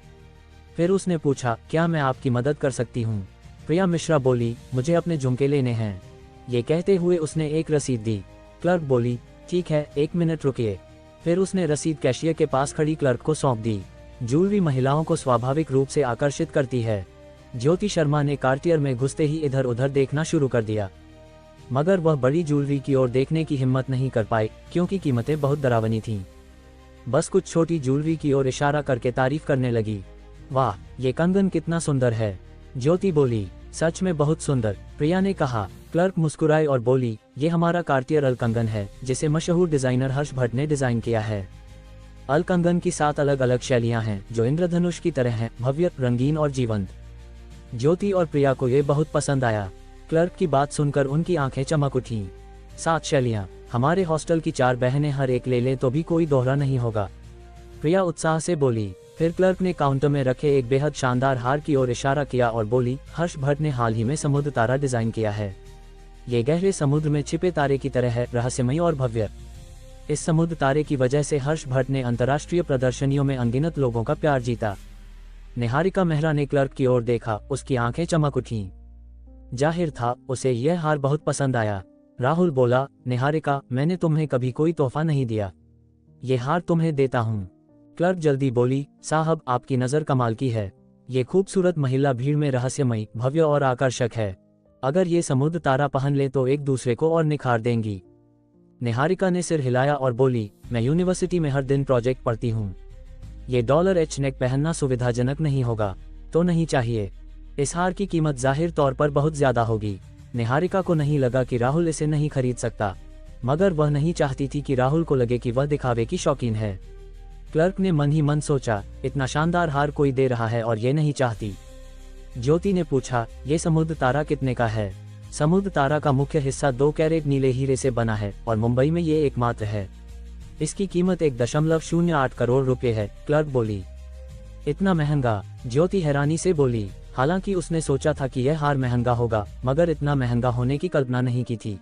फिर उसने पूछा, क्या मैं आपकी मदद कर सकती हूँ? प्रिया मिश्रा बोली, मुझे अपने झुमके लेने हैं। ये कहते हुए उसने एक रसीद दी। क्लर्क बोली, ठीक है, 1 मिनट रुकिए। फिर उसने रसीद कैशियर के पास खड़ी क्लर्क को सौंप दी। ज्वेलरी महिलाओं को स्वाभाविक रूप से आकर्षित करती है। ज्योति शर्मा ने कार्टियर में घुसते ही इधर उधर देखना शुरू कर दिया, मगर वह बड़ी ज्वेलरी की ओर देखने की हिम्मत नहीं कर पाई क्योंकि कीमतें बहुत डरावनी थीं। बस कुछ छोटी ज्वेलरी की ओर इशारा करके तारीफ करने लगी। वाह, ये कंगन कितना सुंदर है। ज्योति बोली, सच में बहुत सुंदर, प्रिया ने कहा। क्लर्क मुस्कुराई और बोली, ये हमारा कार्टियर अल कंगन है जिसे मशहूर डिजाइनर हर्ष भट्ट ने डिजाइन किया है। अल कंगन की 7 अलग अलग शैलियां हैं जो इंद्रधनुष की तरह हैं, भव्य, रंगीन और जीवंत। ज्योति और प्रिया को ये बहुत पसंद आया। क्लर्क की बात सुनकर उनकी आंखें चमक उठीं। 7 शैलियां, हमारे हॉस्टल की 4 बहनें हर एक ले लें तो भी कोई दोहरा नहीं होगा, प्रिया उत्साह से बोली। फिर क्लर्क ने काउंटर में रखे एक बेहद शानदार हार की ओर इशारा किया और बोली, हर्ष भट्ट ने हाल ही में समुद्र तारा डिजाइन किया है। ये गहरे समुद्र में छिपे तारे की तरह है, रहस्यमयी और भव्य। इस समुद्र तारे की वजह से हर्ष भट्ट ने अंतर्राष्ट्रीय प्रदर्शनियों में अनगिनत लोगों का प्यार जीता। निहारिका मेहरा ने क्लर्क की ओर देखा, उसकी आंखें चमक उठीं। जाहिर था उसे यह हार बहुत पसंद आया। राहुल बोला, निहारिका, मैंने तुम्हें कभी कोई तोहफा नहीं दिया, ये हार तुम्हें देता हूँ। क्लर्क जल्दी बोली, साहब, आपकी नज़र कमाल की है। ये खूबसूरत महिला भीड़ में रहस्यमयी, भव्य और आकर्षक है। अगर ये समुद्र तारा पहन ले तो एक दूसरे को और निखार देंगी। निहारिका ने सिर हिलाया और बोली, मैं यूनिवर्सिटी में हर दिन प्रोजेक्ट पढ़ती हूँ। ये $H नेक पहनना सुविधाजनक नहीं होगा तो नहीं चाहिए। इस हार की कीमत जाहिर तौर पर बहुत ज्यादा होगी। निहारिका को नहीं लगा कि राहुल इसे नहीं खरीद सकता, मगर वह नहीं चाहती थी कि राहुल को लगे कि वह दिखावे की शौकीन है। क्लर्क ने मन ही मन सोचा, इतना शानदार हार कोई दे रहा है और ये नहीं चाहती। ज्योति ने पूछा, ये समुद्र तारा कितने का है? समुद्र तारा का मुख्य हिस्सा 2 कैरेट नीले हीरे से बना है और मुंबई में ये एकमात्र है। इसकी कीमत 1.08 करोड़ रुपए है, क्लर्क बोली। इतना महंगा? ज्योति हैरानी से बोली। हालांकि उसने सोचा था कि यह हार महंगा होगा, मगर इतना महंगा होने की कल्पना नहीं की थी।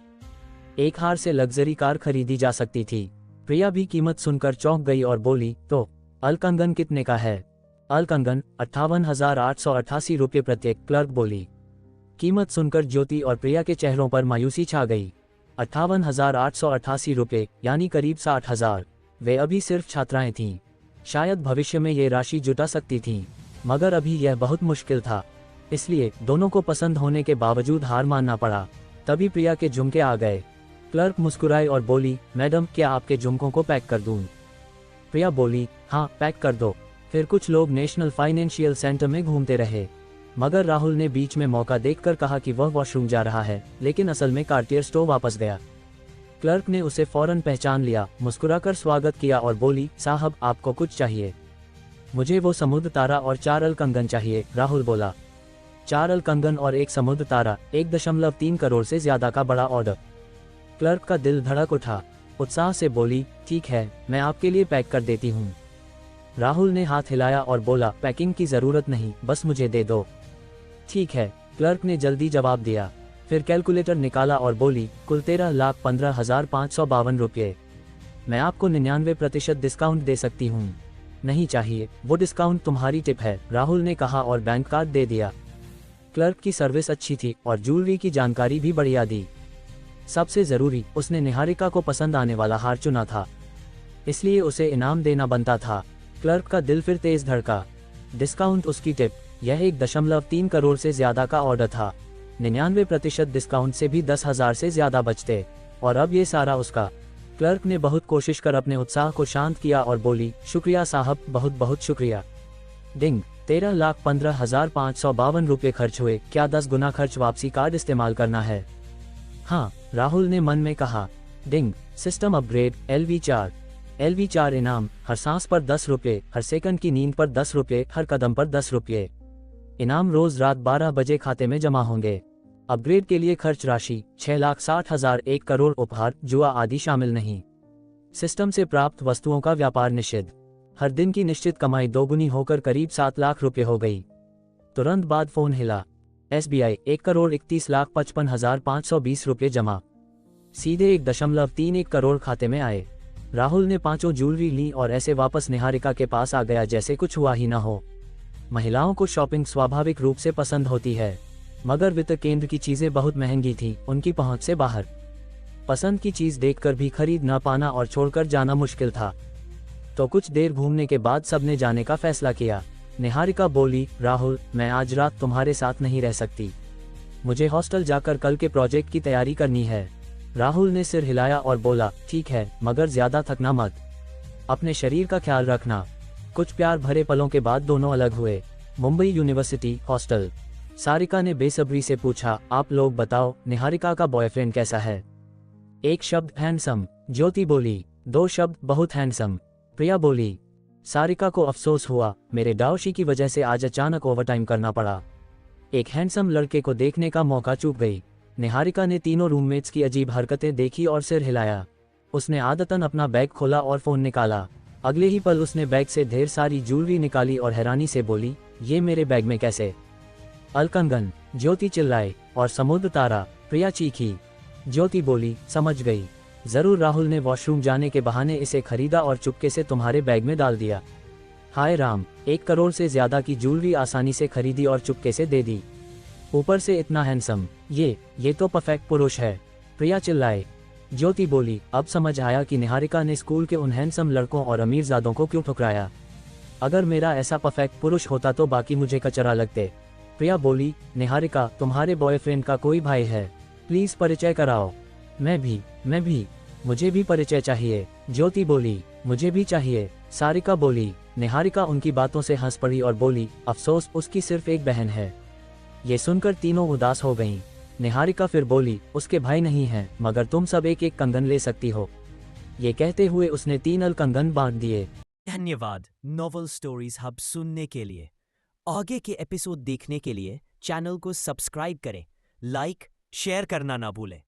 एक हार से लग्जरी कार खरीदी जा सकती थी। प्रिया भी कीमत सुनकर चौंक गई और बोली, तो अल कंगन कितने का है? अल कंगन 58,888 रुपये प्रत्येक, क्लर्क बोली। कीमत सुनकर ज्योति और प्रिया के चेहरों पर मायूसी छा गई। 58,888 रुपये, यानी करीब 60,000। वे अभी सिर्फ छात्राएं थीं, शायद भविष्य में ये राशि जुटा सकती थीं, मगर अभी यह बहुत मुश्किल था। इसलिए दोनों को पसंद होने के बावजूद हार मानना पड़ा। तभी प्रिया के झुमके आ गए। क्लर्क मुस्कुराई और बोली, मैडम, क्या आपके झुमकों को पैक कर दूं? प्रिया बोली, हाँ, पैक कर दो। फिर कुछ लोग नेशनल फाइनेंशियल सेंटर में घूमते रहे, मगर राहुल ने बीच में मौका देखकर कहा कि वह वॉशरूम जा रहा है, लेकिन असल में कार्टियर स्टोर वापस गया। क्लर्क ने उसे फौरन पहचान लिया, मुस्कुराकर स्वागत किया और बोली, साहब, आपको कुछ चाहिए? मुझे वो समुद्र तारा और 4 अल कंगन चाहिए, राहुल बोला। 4 अल कंगन और 1 समुद्र तारा, 1.3 करोड़ से ज्यादा का बड़ा ऑर्डर। क्लर्क का दिल धड़क उठा। उत्साह से बोली, ठीक है, मैं आपके लिए पैक कर देती हूँ। राहुल ने हाथ हिलाया और बोला, पैकिंग की जरूरत नहीं, बस मुझे दे दो। ठीक है, क्लर्क ने जल्दी जवाब दिया। फिर कैलकुलेटर निकाला और बोली, कुल 13,15,552 रुपये। मैं आपको 99% डिस्काउंट दे सकती हूँ। नहीं चाहिए, वो डिस्काउंट तुम्हारी टिप है, राहुल ने कहा और बैंक कार्ड दे दिया। क्लर्क की सर्विस अच्छी थी और ज्वेलरी की जानकारी भी बढ़िया दी। सबसे जरूरी, उसने निहारिका को पसंद आने वाला हार चुना था, इसलिए उसे इनाम देना बनता था। क्लर्क का दिल फिर तेज धड़का। डिस्काउंट उसकी टिप, यह 1.3 करोड़ से ज्यादा का ऑर्डर था। 99% डिस्काउंट से भी 10,000 से ज्यादा बचते, और अब ये सारा उसका। क्लर्क ने बहुत कोशिश कर अपने उत्साह को शांत किया और बोली, शुक्रिया साहब, बहुत बहुत शुक्रिया। डिंग, 13,15,552 रुपये खर्च हुए। क्या 10 गुना खर्च वापसी कार्ड इस्तेमाल करना है? हाँ, राहुल ने मन में कहा। डिंग, सिस्टम अपग्रेड, LV4 इनाम, हर सांस पर 10 रुपये, हर सेकंड की नींद पर 10 रुपये, हर कदम पर 10 रुपये। इनाम रोज रात 12 बजे खाते में जमा होंगे। अपग्रेड के लिए खर्च राशि 6,60,000, 1 करोड़। उपहार, जुआ आदि शामिल नहीं। सिस्टम से प्राप्त वस्तुओं का व्यापार निषिद्ध। हर दिन की निश्चित कमाई दोगुनी होकर करीब 7 लाख रुपये हो गई। तुरंत बाद फोन हिला। SBI 1,31,55,520 रुपये जमा। सीधे 1.31 करोड़ खाते में आए। राहुल ने 5 ज्वेलरी ली और ऐसे वापस निहारिका के पास आ गया जैसे कुछ हुआ ही ना हो। महिलाओं को शॉपिंग स्वाभाविक रूप से पसंद होती है, मगर वित्त केंद्र की चीजें बहुत महंगी थी, उनकी पहुंच से बाहर। पसंद की चीज देखकर भी खरीद ना पाना और छोड़कर जाना मुश्किल था। तो कुछ देर घूमने के बाद सबने जाने का फैसला किया। निहारिका बोली, राहुल, मैं आज रात तुम्हारे साथ नहीं रह सकती। मुझे हॉस्टल जाकर कल के प्रोजेक्ट की तैयारी करनी है। राहुल ने सिर हिलाया और बोला, ठीक है, मगर ज्यादा थकना मत। अपने शरीर का ख्याल रखना। कुछ प्यार भरे पलों के बाद दोनों अलग हुए। Mumbai university hostel. सारिका ने बेसब्री से पूछा, आप लोग बताओ, निहारिका का बॉयफ्रेंड कैसा है? 1 शब्द, हैंडसम। ज्योति बोली। 2 शब्द, बहुत हैंडसम। प्रिया बोली। सारिका को अफसोस हुआ, मेरे डाउशी की वजह से आज अचानक ओवरटाइम करना पड़ा। एक हैंडसम लड़के को देखने का मौका चूक गई। निहारिका ने तीनों रूममेट्स की अजीब हरकतें देखी और सिर हिलाया। उसने आदतन अपना बैग खोला और फोन निकाला। अगले ही पल उसने बैग से ढेर सारी ज्वेलरी निकाली और हैरानी से बोली, ये मेरे बैग में कैसे? अलकंगन। ज्योति चिल्लाए। और समुद्र तारा। प्रिया चीखी। ज्योति बोली, समझ गई। जरूर राहुल ने वॉशरूम जाने के बहाने इसे खरीदा और चुपके से तुम्हारे बैग में डाल दिया। हाय राम, 1 करोड़ से ज्यादा की ज्वेलरी आसानी से खरीदी और चुपके से दे दी, ऊपर से इतना हैंडसम। ये तो परफेक्ट पुरुष है। प्रिया चिल्लाए। ज्योति बोली, अब समझ आया कि निहारिका ने स्कूल के उन हैंडसम लड़कों और अमीरजादों को क्यों ठुकराया। अगर मेरा ऐसा परफेक्ट पुरुष होता तो बाकी मुझे कचरा लगते। प्रिया बोली, निहारिका, तुम्हारे बॉयफ्रेंड का कोई भाई है? प्लीज परिचय कराओ। मैं भी, मुझे भी परिचय चाहिए। ज्योति बोली, मुझे भी चाहिए। सारिका बोली। निहारिका उनकी बातों से हंस पड़ी और बोली, अफसोस, उसकी सिर्फ एक बहन है। ये सुनकर तीनों उदास हो गईं। निहारिका फिर बोली, उसके भाई नहीं हैं, मगर तुम सब एक एक कंगन ले सकती हो। ये कहते हुए उसने 3 अलकंगन बांट दिए। धन्यवाद नॉवल स्टोरीज हब सुनने के लिए। आगे के एपिसोड देखने के लिए चैनल को सब्सक्राइब करें, लाइक शेयर करना ना भूलें।